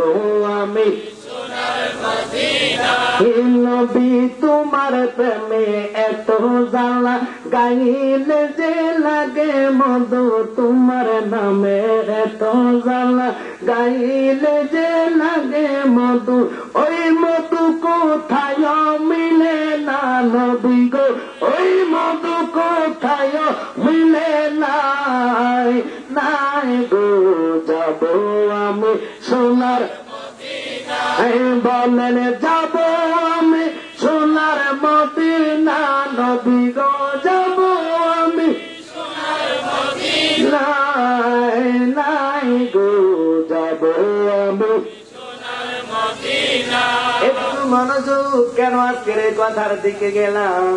A: আমি সোনার মদিনায়। নবী তোমার প্রেমে এত জ্বালা, গাইলে যে লাগে মধু, তোমার নামে এত জ্বালা, গাইলে যে লাগে মধু, ওই মধু কোথায় মিলে না, নবী গো ওই মধু কোথায় মিলে নাই, নাই গো যাব আমি সোনার মদিনায়, বলেন যাব আমি সোনার মদিনা, নবী গো যাব আমি সোনার মদিনায়, নাই গো যাব আমি সোনার মদিনায়। একটু মনোযোগ, কেন আজকের এই কথার দিকে গেলাম?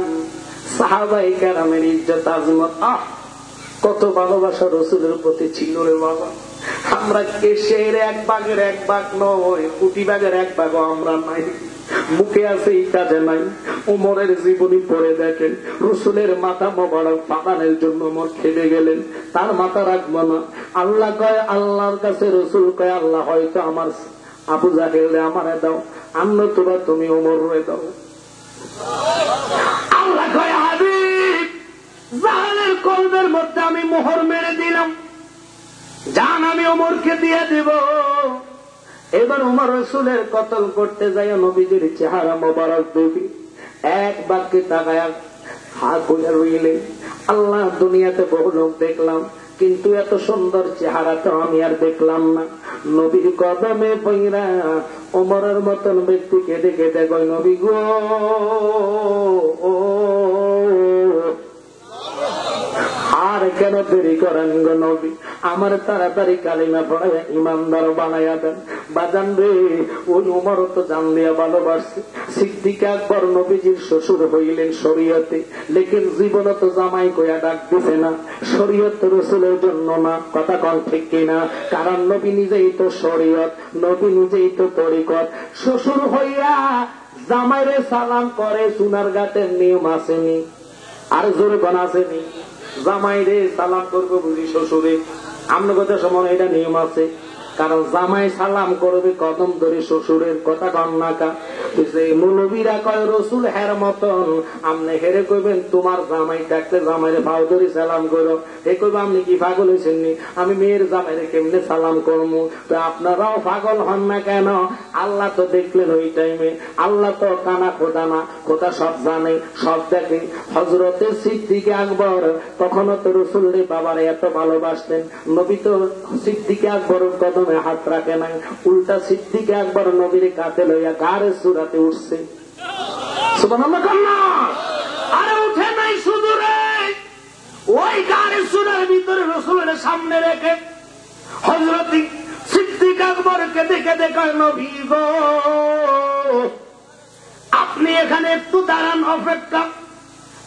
A: সাহাবায়ে কেরামের ইজ্জত আজমত, কত ভালোবাসা রসুলের প্রতি ছিল রে বাবা। আমরা কেশের এক ভাগের এক ভাগ নয়, কোটি ভাগের এক ভাগও আমরা নাই। মুখে আছে ইটা যে নাই। ওমরের জীবনী পড়ে দেখেন, রসুলের মাথা মোবারক ফাটানোর জন্য ওমর খেলে গেলেন, তার মাথা রাখবো না। আল্লাহ কয়, আল্লাহর কাছে রসুল কয়, আল্লাহ হয়তো আমার আবু জাহেল আমারে দাও, অন্যতবা তুমি ওমর রে দাও। আল্লাহ কয়, হাবিব জাহানের কলবের মধ্যে আমি মোহর মেরে দিলাম, জান আমি ওমরকে দিয়ে দিব। এবার ওমর রসুলের কতল করতে যায়, নবীজির চেহারা মোবারক দেখি, এক বাক্যে তাকায়া হাত হইয়া রইলেন। আল্লাহ, দুনিয়াতে বহু লোক দেখলাম, কিন্তু এত সুন্দর চেহারা তো আমি আর দেখলাম না। নবীর কদমে পইরা ওমরের মতন ব্যক্তি কেঁদে কেঁদে কয়, নবী গো আর কেন দেরি করেন গো নবী, আমার তাড়াতাড়ি কালিমা পড়াইয়া ইমানদার বানাইয়া দেন। বাজান রে, ওই উমরও তো জান দিয়া ভালোবাসছে। সিদ্দিক আকবর নবীজির শ্বশুর হইলেন শরীয়তে, লেকিন জীবন তো জামাই কইয়া ডাক দিছে না, শরীয়ত রসুলের জন্য না। কথা কন ঠিক কিনা? কারণ নবী নিজেই তো শরীয়ত, নবী নিজেই তো তরিকত। শ্বশুর হইয়া জামাইরে সালাম করে, সোনার ঘাটের নিয়ম আসেনি? আর জোরে কোন আসেনি? জামাইরে সালাম করবো বুঝি শ্বশুরে, আপনার কথা সময় এটা নিয়ম আছে। কারণ জামাই সালাম করবে কদম ধরে শ্বশুরের কথা কন্যাকা। মুলবীরা কয় রসুল হের মতন, আপনি হেরে কইবেন তোমার জামাই থাকলে জামাইরে ভাও ধরে সালাম করো। হে কইবে আপনি কি পাগল হয়েছেননি, আমি মেয়ের জামাইরে কেমনে সালাম করবো? তো আপনারাও পাগল হন না কেন? আল্লাহ তো দেখলেন ওই টাইমে, আল্লাহ তো কানা খোদা না, খোদা সব জানে সব দেখে। হযরতে সিদ্দিকে আকবর তখনও তো রসুলের বাবারে এত ভালোবাসতেন, নবী তো সিদ্দিকে আকবরের কদমে হাত রাখে নাই, উল্টা সিদ্দিকে আকবর নবীর কাছে লইয়া গারে সুরাতে উঠছে। সুবহানাল্লাহ কান্না আরে উঠে নাই শুধু রে, ওই গারে সুরার ভিতরে রসুলের সামনে রেখে হযরত সিদ্দিক আকবরকে দেখে দেখে নবী গো আপনি এখানে একটু দাঁড়ান, অপেক্ষা,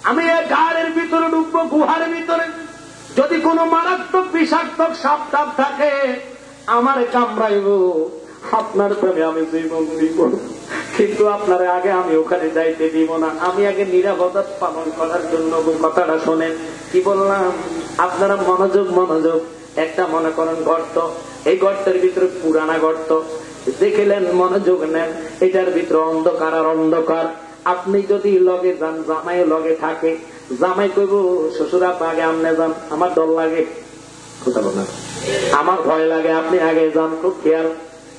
A: আমি এই গাড়ের ভিতরে ঢুকবো, গুহার ভিতরে যদি কোনো মারাত্মক বিষাক্তক সাপ টাপ থাকে আমার কামড়াইব, আপনার প্রেমে আমি জীবন দিব, কিন্তু আপনার আগে আমি ওখানে যাইতে দিব না, আমি আগে নিরাপত্তা পালন করার জন্য। কথাটা শোনেন কি বললাম, আপনারা মনোযোগ মনোযোগ। একটা মনে করেন গর্ত, এই গর্তের ভিতরে পুরানা গর্ত দেখলেন, মনোযোগ নেন, এটার ভিতরে অন্ধকার আর অন্ধকার। আপনি যদি লগে যান, জামাই লগে থাকে, জামাই কইব শ্বশুর আপা আগে আমনে যান, আমার ডর লাগে, কথা বলেন, আমার ভয় লাগে, আপনি আগে যান, খুব খেয়াল।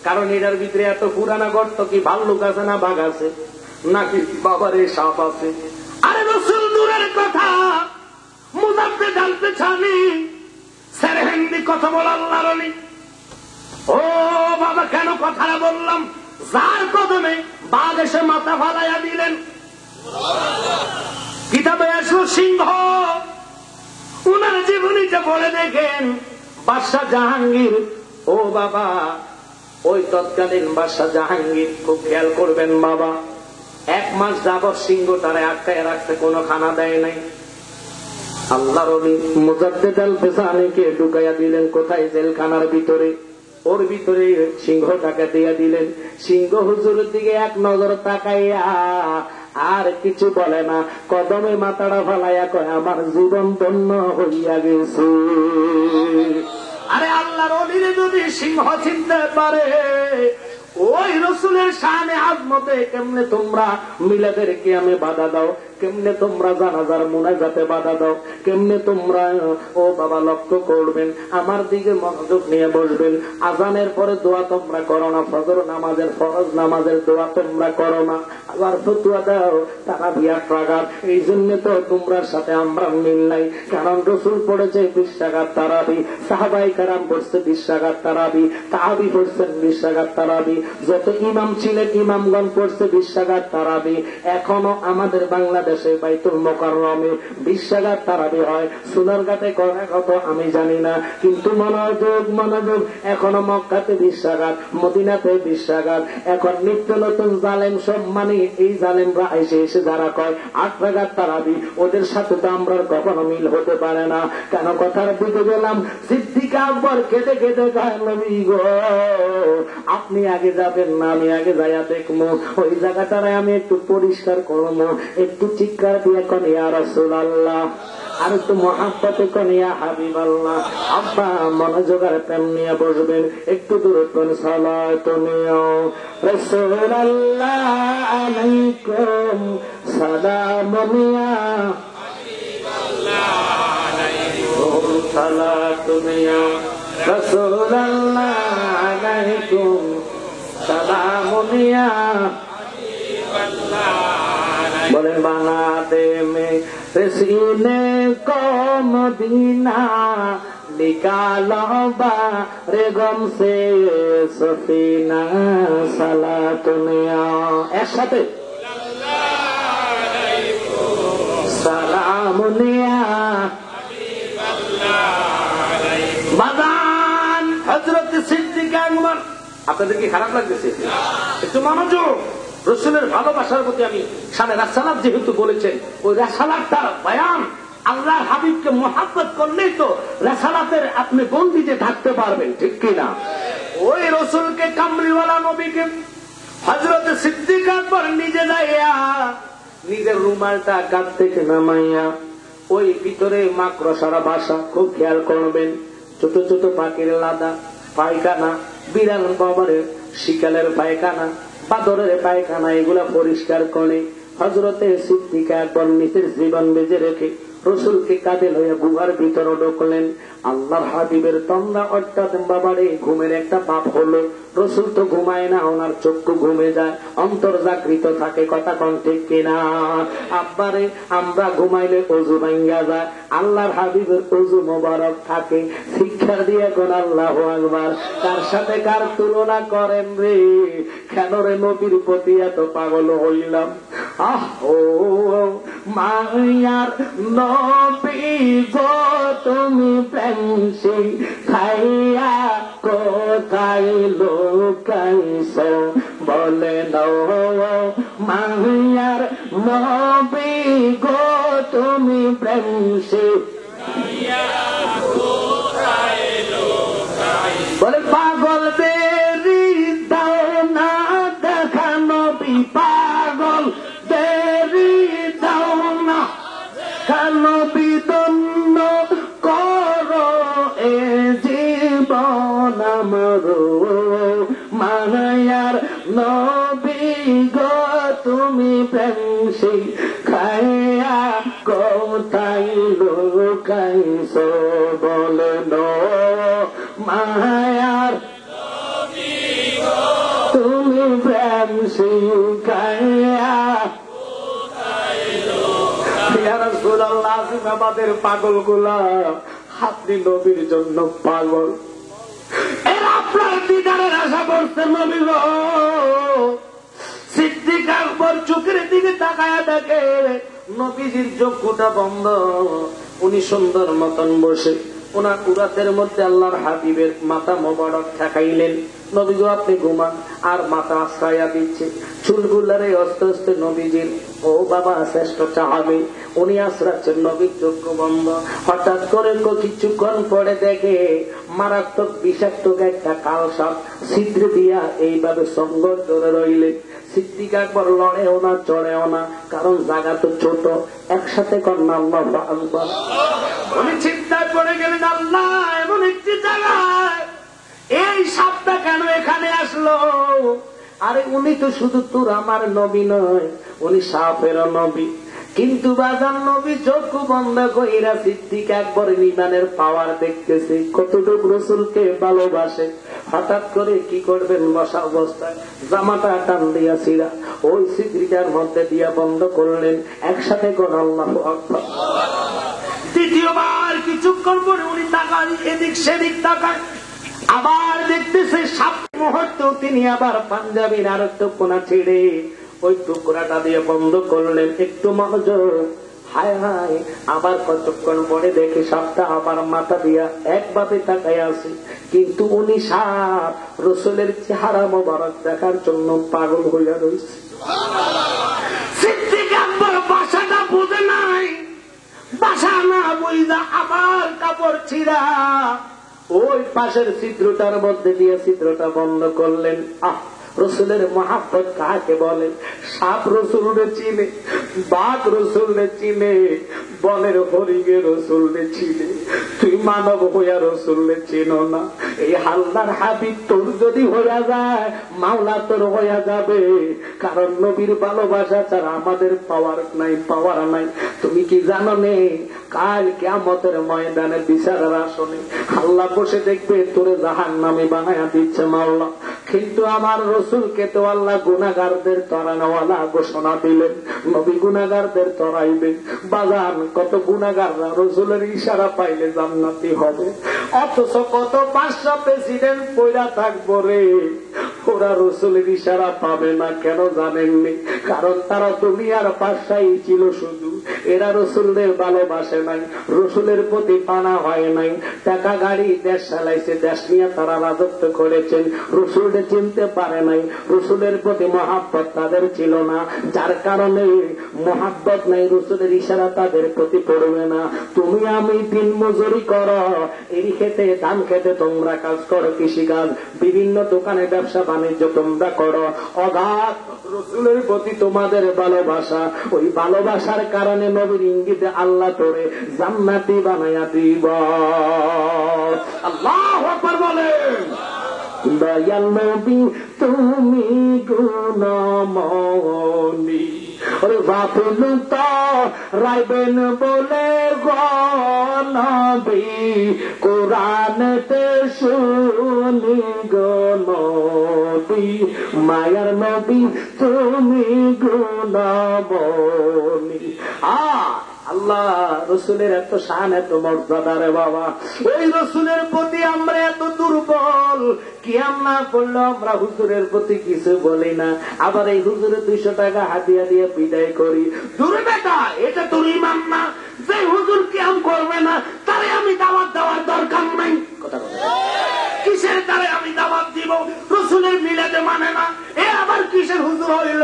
A: কারণ এটার ভিতরে এত পুরানা গর্ত, কি ভাল্লুক আছে না বাঘ আছে নাকি বাবারে সাপ আছে? আরে রসুল দূরের কথা, মুজাফফর ডালতে ছানি স্যার হিন্দি কথা বলা আল্লাহর ওলি। ও বাবা কেন কথাটা বললাম, যার কদমে বাঘ এসে মাথা ফালাইয়া দিলেন, কিতাবে আসলো সিংহ, উনার জীবনীটা বলে দেখেন বাদশাহ জাহাঙ্গীর। ও বাবা ওই তৎকালীন বাদশাহ জাহাঙ্গীর, খুব খেয়াল করবেন বাবা, 1 মাস যাবত সিংহ তারে আটকায় রাখতে, কোনো খানা দেয় নাই। আল্লাহর ওলি মুজাদ্দেদ আল ফিসানিকে ঢুকাইয়া দিলেন কোথায়? জেলখানার ভিতরে। ওর ভিতরে সিংহটাকে দিয়া দিলেন। সিংহ হুজুরের দিকে এক নজর তাকাইয়া আর কিছু বলে না, কদমে মাথাটা ফালাইয়া কয় আমার জীবন ধন্য হইয়া গেছে। আরে আল্লাহর ওলিরে যদি সিংহ চিনতে পারে, ওই রসুলের শানে আজমতে কেমনে তোমরা মিলাদের কিয়ামে বাধা দাও, কেমনে তোমরা জানাজার মুনাজাতে বাধা দাও, কেমনে তোমরা ও বাবা লক্ষ্য করবেন, আমার দিকে মনোযোগ নিয়ে বসবেন। আজানের পরে দোয়া তোমরা করো না, ফজর নামাজের ফরজ নামাজের দোয়া তোমরা করো না, আবার ফতুয়া দাও তারা বিয়ার টাকার। এই জন্য তো তোমরার সাথে আমরা মিল নাই, কারণ রসুল পড়েছে 20 টাকার তারাবি, সাহাবাই কারাম পড়ছে 20 টাকার তারাবি, তাহাবি পড়ছেন 20 টাকার তারাবি, যত ইমাম ছিলেন ইমামগণ পড়ছে 20 টাকার তারাবি। এখনো আমাদের বাংলাদেশে বাইতুল মোকাররমে 20 টাকার তারাবি হয়, সোনারঘাটে করে কত আমি জানি না, কিন্তু মনোযোগ মনোযোগ, এখনো মক্কাতে 20 টাকার, মদিনাতে 20 টাকার। এখন নিত্য নতুন জালেম সব, মানে এই জালেমরা এসে এসে যারা কয় 8 টাকার তারাবি, ওদের সাথে তো আমরা কখনো মিল হতে পারে না। কেন কথার দিকে গেলাম, সিদ্দিক আকবর কেঁদে কেঁদে কয় নবী গো আপনি আগে যাবেন না, আমি আগে যাইয়া দেখবো, ওই জায়গাটারে আমি একটু পরিষ্কার করবো, একটু চিৎকার দিয়ে কোন ইয়া রাসূলুল্লাহ, আর একটু মহাব্বতে কোন ইয়া হাবিবাল্লাহ। আব্বা মনোযোগের প্রেম নিয়ে বসবেন, একটু দূরে কোন সালাত নিও। রাসূলুল্লাহ আলাইকুম সালাম নিয়া সালাত নিয়া, রাসূলুল্লাহ আলাইকুম সালাম নিয়া। বলেন বানাতে মে রসিনে কো মদিনা নিকালো বা রে গম সে সফিনা সালাত নিয়া। একসাথে সালাম নিয়া। বাদান হযরত সিদ্দিক আকবর, আপনাদের কি খারাপ লাগতেছে? একটু মনোযোগ। রসুলের ভালোবাসার প্রতি আমি শানে রাসালাত যেহেতু বলেছেন, ওই রাসালাতটা বয়ান, আল্লাহর হাবিবকে মহাব্বত করলেই তো রাসালাতের আপনি বন্দিতে থাকতে পারবেন, ঠিক কিনা? ওই রসুলকে কামলিওয়ালা নবীকে হযরত সিদ্দিক আকবর নিজে যাইয়া নিজের রুমালটা কাঁধ থেকে নামাইয়া, ওই ভিতরে মাকড়সারা বাসা, খুব খেয়াল করবেন, ছোট ছোট পাখির লাদা, পায়খানা, বিড়াল বাবারে শিকালের পায়খানা, বাদরের পায়খানা এগুলা পরিষ্কার করে হযরতে সিদ্দিকা একবার নিজের জীবন বেঁচে রেখে রসুলকে কাঁধে লইয়া গুহার ভিতরে ঢুকলেন। আল্লাহর হাবিবের তন্দ্রা অর্থাৎ বাবারে ঘুমের একটা পাপ হলো। রসুল তো ঘুমায় না, ওনার চক্ষু ঘুমে যায়, অন্তর জাগৃত থাকে, কথা কোন ঠিক কিনা? আব্বারে আমরা ঘুমাইলে অজু ভাঙ্গা যায়, আল্লাহর হাবিবের অজু মোবারক থাকে। শিক্ষা দিয়ে কোন আল্লাহু আকবার। কার সাথে কার তুলনা করেন রে? কেন রে নবীর প্রতি এত পাগল হইলাম? আহ ও মায়ার নবী গো তুমি প্রেম খাইয়া কোথায় লোকাইছো বলে দাও। মায়ার নবী গো তুমি প্রেম খাইয়া কোথায় লোকাইছো বলে পাগল দেরি দাও না দেখা নবী, পাগল দেরি দাও না নবী দন্য করো এ জীবন আমার। মায়ার নবী গো তুমি প্রেম খাইয়া কোথায় লোকাইছো বলেন মায়ার নবী গো তুমি প্রেম খাইয়া আমাদের পাগল গুলা আপনি নবীর জন্য পাগল, এরা আপনার দিদারের আশা করছেন নবী গো। সিদ্দিক আকবর চোখের দিকে তাকায়া দেখে নবীজির চক্ষুটা বন্ধ, উনি সুন্দর মতন বসে ওনার উরাতের মধ্যে আল্লাহর হাবিবের মাথা মোবারক ঠেকাইলেন। নবী গো আপনি ঘুমান, আর মাথা আশ্রয়া দিচ্ছে চুলগুলারে আস্তে আস্তে নবীজির ও বাবা শ্রেষ্ঠ চাহাবে উনি আশ্রাচ্ছেন, নবীর চক্ষু বন্ধ। হঠাৎ করে কিছুক্ষণ পরে দেখে মারাত্মক বিষাক্ত একটা কাল সাপ ছিদ্র দিয়া এইভাবে সংঘর্ষ ধরে রইলে। সিদ্দিক আকবর লড়েও না চড়েও না, কারণ জায়গা তো ছোট। একসাথে কন্যা আল্লাহু আকবার। উনি চিন্তায় পড়ে গেলেন, আল্লাহ এমন একটি জায়গায় এই সাপটা কেন এখানে আসলো? আরে উনি তো শুধু তোর আমার নবী নয়, উনি সাপের নবী। কিন্তু বাজার নবী চক্ষু বন্ধ কইরা সিদ্দিক আকবর ইমানের পাওয়ার দেখতেছে, কতটুকু রসুলকে ভালোবাসে। হঠাৎ করে কি করবেন, বসা অবস্থায় জামাটা টান দিয়া ছিড়া ওই সিদ্দিকার মধ্যে দিয়া বন্ধ করলেন। একসাথে কোন আল্লাহু আকবার। দ্বিতীয়বার কিছুক্ষণ পরে উনি তাকান, এদিক সেদিক তাকান, আবার দেখতেছে সাপ মুহূর্ত তিনি আবার পাঞ্জাবির আর টুকরা ছেড়ে ওই টুকরাটা দিয়ে বন্ধ করলেন। একটু মনোযোগ, হায় হায়। আবার কতক্ষণ পরে দেখে সাপটা আবার মাথা দিয়া একভাবে তাকায় আছে, কিন্তু উনি সাপ রসুলের চেহারা মোবারক দেখার জন্য পাগল হইয়া রয়েছে। সিদ্দিক আকবর বাসাটা বুঝে নাই, বাসা না বুঝা আবার কাপড় ছিঁড়া ওই পাশের ছিদ্রটার মধ্যে দিয়ে ছিদ্রটা বন্ধ করলেন। রসুলের মহাব্বত কাকে বলে? সাপ রসুলরে চিনে, বাঘ রসুলরে চিনে, বনের হরিণে রসুলরে চিনে, তুই মানব হইয়া রসুলরে চিনো না। এই আল্লাহর হাবিব তোর যদি হইয়া যায়, মাওলা তোর হইয়া যাবে। কারণ নবীর ভালোবাসা ছাড়া আমাদের পাওয়ার নাই, পাওয়ার নাই। তুমি কি জানো নে, কাল কিয়ামতের ময়দানে বিচারের আসনে আল্লাহ বসে দেখবে তোরে জাহান্নামী বানায়া দিচ্ছে মাওলা। কিন্তু আমার রসুলকে তো আল্লাহ গুনাহগারদের তরানোয়ালা ঘোষণা দিলেন, নবী গুনাহগারদের তরাইবেন। বাজান কত গুনাহগাররা রসুলের ইশারা পাইলে জান্নাতি হবে, অথচ কত 500 প্রেসিডেন্ট পয়রা থাকবো রে, ওরা রসুলের ইশারা পাবে না। কেন জানেননি? কারণ তারা দুনিয়ার পাশাই ছিল শুধু, এরা রসুলদের ভালোবাসে নাই, রসুলের প্রতি পানা হয় নাই। টাকা গাড়ি দেশ চালাইছে, দেশ নিয়ে তারা রাজত্ব করেছেন, রসুলকে চিনতে পারে নাই, রসুলের প্রতি মহাব্বত তাদের ছিল না। যার কারণে মহাব্বত নাই, রসুলের ইশারা তাদের প্রতি পড়বে না। তুমি আমি দিন মজুরি করো, এই খেতে ধান খেতে তোমরা কাজ করো, কৃষিকাজ, বিভিন্ন দোকানে ব্যবসা বাণিজ্য তোমরা করো, অগাধ রসুলের প্রতি তোমাদের ভালোবাসা। ওই ভালোবাসার কারণে নবীর ইঙ্গিতে আল্লাহ তোরে জান্নাতি বানায়া দিব। আল্লাহু আকবার বলেন। দয়াল নবী তুমি গুণমণি ওরে বাপুল তো রাইবেন বলে গো নবী কোরআনতে শুনি গো নবী মায়ার নবী তুমি গুণমণি আল্লাহ রসুলের এত শান এত মর্যাদা রে বাবা, ওই রসুলের প্রতি আমরা এত দুর্বল, কিয়াম না করলো আমরা হুজুরের প্রতি কিছু বলি না, আবার এই হুজুরের 200 টাকা হাতিয়া দিয়ে বিদায় করি। দূরে বেটা, এটা তোর ইমান না যে হুজুর কিয়াম করবে না তারে আমি দাওয়াত দেওয়ার দরকার নাই। কথা কথা কিসের তারে আমি দাওয়াত দিব? রসুলের মিলাদে মানে না, এ আবার কিসের হুজুর হইল?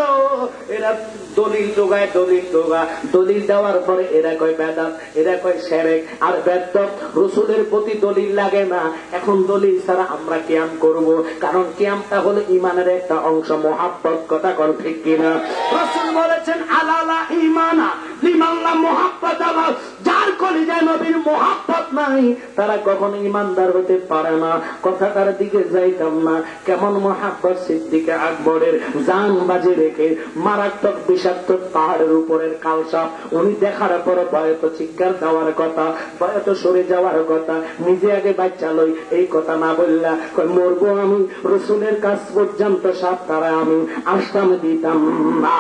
A: এরা দলিল যোগায়, দলিল যোগা, দলিল দেওয়ার পরে এরা কয় বেদাত, এরা কয় শিরক আর বেদাত। রসুলের প্রতি দলিল লাগে না, এখন দলিল ছাড়া আমরা কিয়াম করব, কারণ কিয়ামটা হলো ইমানের একটা অংশ, মুহাব্বত। কথা কোন ঠিক কিনা? রাসূল বলেছেন আলালা ঈমানা লিমান লা মুহাব্বত আলা, যার কলিজায় নবীর মুহাব্বত নাই তারা কখনো ঈমানদার হতে পারে না। কথাটার দিকে যাইতাম না, কেমন মুহাব্বত সিদ্দিক আকবরের জান বাজি রেখে মারাত্মক বিষাক্ত পাহাড়ের উপরের কালসাপ উনি দেখার পর ভয়তো চিৎকার দেওয়ার কথা, ভয়তো সরে যাওয়ার কথা, নিজে আগে বাচ্চা লই এই কথা না বললা মরবো আমি, রসুলের কাছ পর্যন্ত সাপ তারা আমি আসতাম দিতাম না।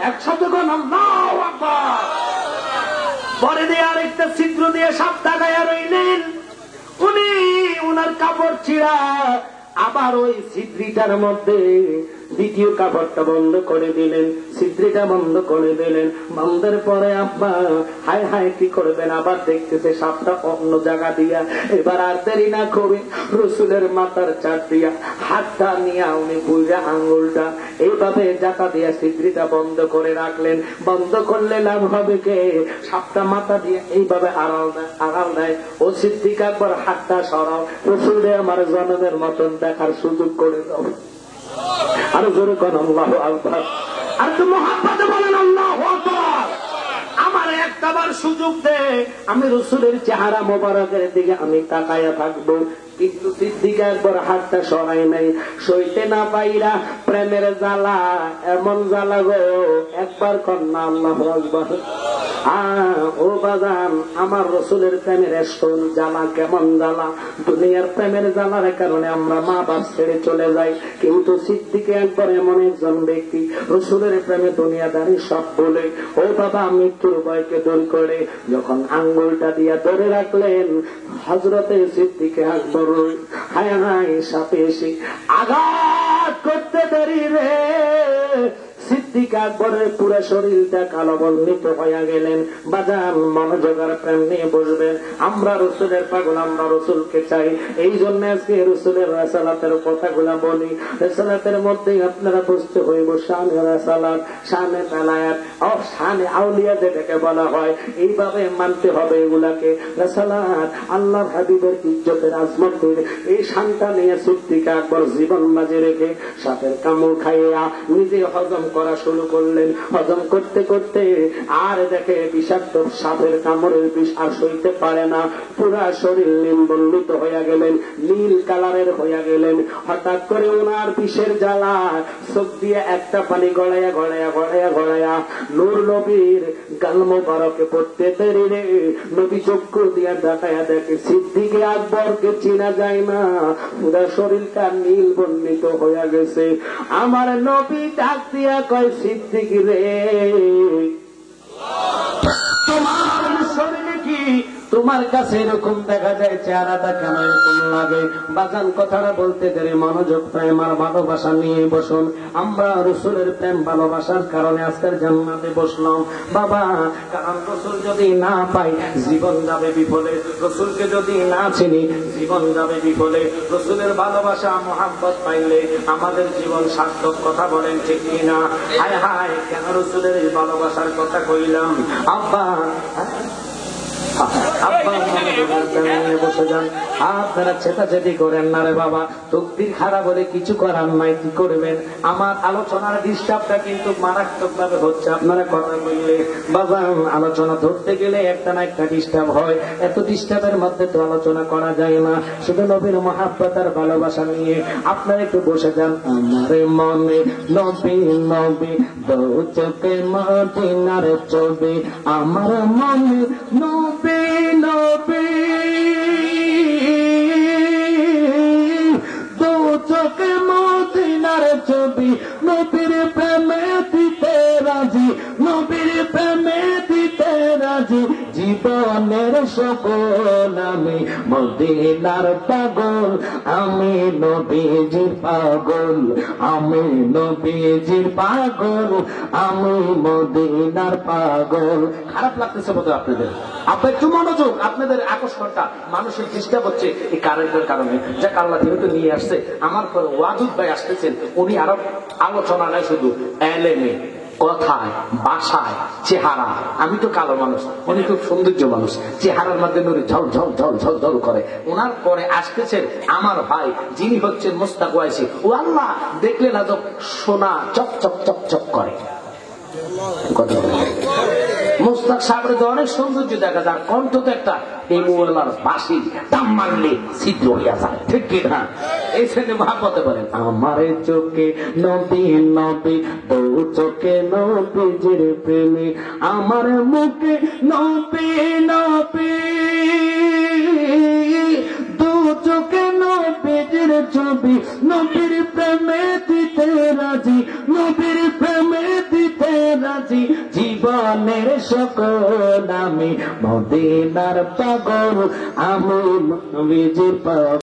A: একসাথে কোন আল্লাহু আকবার। পরে দিয়ে আরেকটা ছিদ্র দিয়ে সাপ দাগাইয়া রইলেন, উনি উনার কাপড় ছিঁড়া আবার ওই ছিদ্রিটার মধ্যে দ্বিতীয় কাপড়টা বন্ধ করে দিলেন, ছিদ্রিটা বন্ধ করে দিলেন। বন্ধের পরে আব্বা হায় হায় কি করবেন, আবার দেখতেছে সাপটা অন্য জায়গা দিয়া। এবার আর দেরি না করে রসুলের মাথার চার দিয়া হাতটা নিয়ে উনি বুঝা আঙ্গুলটা এইভাবে জাতা দিয়া ছিদ্রিটা বন্ধ করে রাখলেন। বন্ধ করলে লাভ হবে কে? সাপটা মাথা দিয়ে এইভাবে আড়াল দেয়। ও সিদ্দিক আকবর হাতটা সরাও, রসুলে আমার জনমের মতন দেখার সুযোগ করে দাও। আর জোরে কোন আল্লাহু আকবার। আর তো মুহাব্বতে বলেন আল্লাহু আকবার। আমার একটাবার সুযোগ দে, আমি রসুলের চেহারা মোবারকের দিকে আমি তাকায়া থাকবো। কিন্তু সিদ্দিক আকবর হাতটা সরাই নাই, সইতে না পাইরা প্রেমের জ্বালা, এমন জ্বালা গো, একবার কন্যা আল্লাহু আকবার। ও বাজান, আমার রসুলের প্রেমের এসন জ্বালা কেমন জ্বালা। দুনিয়ার প্রেমের জ্বালার কারণে আমরা মা বাপ ছেড়ে চলে যাই, কিন্তু সিদ্দিক আকবর এমন একজন ব্যক্তি রসুলের প্রেমে দুনিয়াদারি সব বলে ও বাবা মৃত্যুর ভয়কে দূর করে যখন আঙ্গুলটা দিয়া ধরে রাখলেন হযরতে সিদ্দিক আকবর হায় হায় সাপে এসে আঘাত করতে দেরি রে, সিদ্দিক আকবরের পুরো শরীরটা কালো বর্ণিত হয়ে গেলেন। বাজান মনোযোগের প্রেম নিয়ে বসবেন। আমরা রসুলের পাগল, আমরা রসুলকে চাই, এই জন্য আজকে রসুলের রাসালাতের কথাগুলা বলি। রাসালাতের মধ্যেই আপনারা বুঝতে হইব শানে রাসালাত, শানে বেলায়াত, শানে আউলিয়া যেটাকে বলা হয়, এইভাবে মানতে হবে এগুলাকে। রাসালাত আল্লাহর হাবিবের ইজ্জতের আজমতের এই শানটা নিয়ে সিদ্দিক আকবর জীবন বাজি রেখে সাপের কামড় খাইয়া নিজে হজম করা শুরু করলেন। হজম করতে করতে আর দেখে বিষাক্ত সাপের কামড়ের বিষ আর সইতে পারে না, পুরা শরীর নিম্বল্লিত হইয়া গেলেন, নীল কালারের হইয়া গেলেন। হঠাৎ করে ওনার বিষের জ্বালা চোখ দিয়ে একটা পানি গড়াইয়া গড়াইয়া গড়াইয়া গড়াইয়া নূর নবীর গাল মোবারকে পড়তে দেরি রে, নবী চক্ষু দিয়া দেখাইয়া দেখে সিদ্দিক আকবরকে চেনা যায় না, পুরা শরীরটা নীল বর্ণিত হইয়া গেছে। আমার নবী ডাক দিয়া কয় সিদ্দিক রে, তোমার শরীরে কি তোমার কাছে এরকম দেখা যায়, চেহারাটা কেন এরকম লাগে? বাজান কথাটা বলতে দেরি, মনোযোগ প্রেম আর ভালোবাসা নিয়ে বসুন। আমরা রসুলের প্রেম ভালোবাসার কারণে আজকের জান্নাতে বসলাম বাবা। কারণ রসুল যদি না পাই জীবন যাবে বিফলে, রসুলকে যদি না চিনি জীবন যাবে বিফলে। রসুলের ভালোবাসা মোহাব্বত পাইলে আমাদের জীবন সার্থক। কথা বলেন ঠিক কিনা? হায় হায়, কেন রসুলের এই ভালোবাসার কথা কইলাম আব্বা? আব্বা বসে যান। আপনারা চেতাচেতি করেন না রে বাবা, তকদির খারাপ হলে কিছু করার নাই, কি করবেন? আমার আলোচনার ডিস্টার্বটা কিন্তু মারাত্মক ভাবে হচ্ছে। আপনারা কথা বললে বাবা আলোচনা ধরতে গেলে একটা না একটা ডিস্টার্ব হয়, এত ডিস্টার্বের মধ্যে তো আলোচনা করা যায় না। শুধু নবীর মহাব্বত আর ভালোবাসা নিয়ে আপনারা একটু বসে যান। আমার মনে নবী নবী দু চোখে মদিনার ছবি, আমার মনে নবী নবী দু চোখে মদিনার ছবি, নবীর প্রেমে দিতে রাজি, নবীর প্রেমে দিতে রাজি, জীবনের সকল আমি মদিনার পাগল, আমি নবীজির পাগল, আমি নবীজির পাগল, আমি মদিনার পাগল। খারাপ লাগতেছে বোধ হয় আপনাদের? আপনার একটু মনোযোগ, আপনাদের আকর্ষণটা মানুষের ডিস্টার্ব হচ্ছে এই কারেন্টের কারণে। যা আল্লাহ যেহেতু নিয়ে আসছে, আমার পরে ওয়াদুদ ভাই আসতেছেন, উনি আরো আলোচনা নাই শুধু এলেমে, কথায়, বাসায়, চেহারা। আমি তো কালো মানুষ, উনি খুব সৌন্দর্য মানুষ, চেহারার মধ্যে নুরি ঝল ঝল ঝল ঝল ঝল করে। ওনার পরে আসতেছেন আমার ভাই, যিনি হচ্ছেন মোস্তাক ওয়াইসি। ও আল্লাহ, দেখলে না তো সোনা চক চক চক চক করে। মোস্তাক সাগরে তো অনেক সৌন্দর্য দেখা যায়, কণ্ঠ তো একটা এমুয়ালার বাসি, দাম মারলে ছিদ্র হইয়া যায়, ঠিক কি না? এই শ্রেণী মহাব্বতে বলেন আমার চোখে নবী নবী দু চোখে নবীজির প্রেমে, আমার মুখে নবী নবী দু চোখে নবীজির ছবি, নবীর প্রেমে দিতে রাজি, নবীর প্রেমে দিতে রাজি, জীবনের সকল আমি মদিনার পাগল, আমি নবীজির পাগল।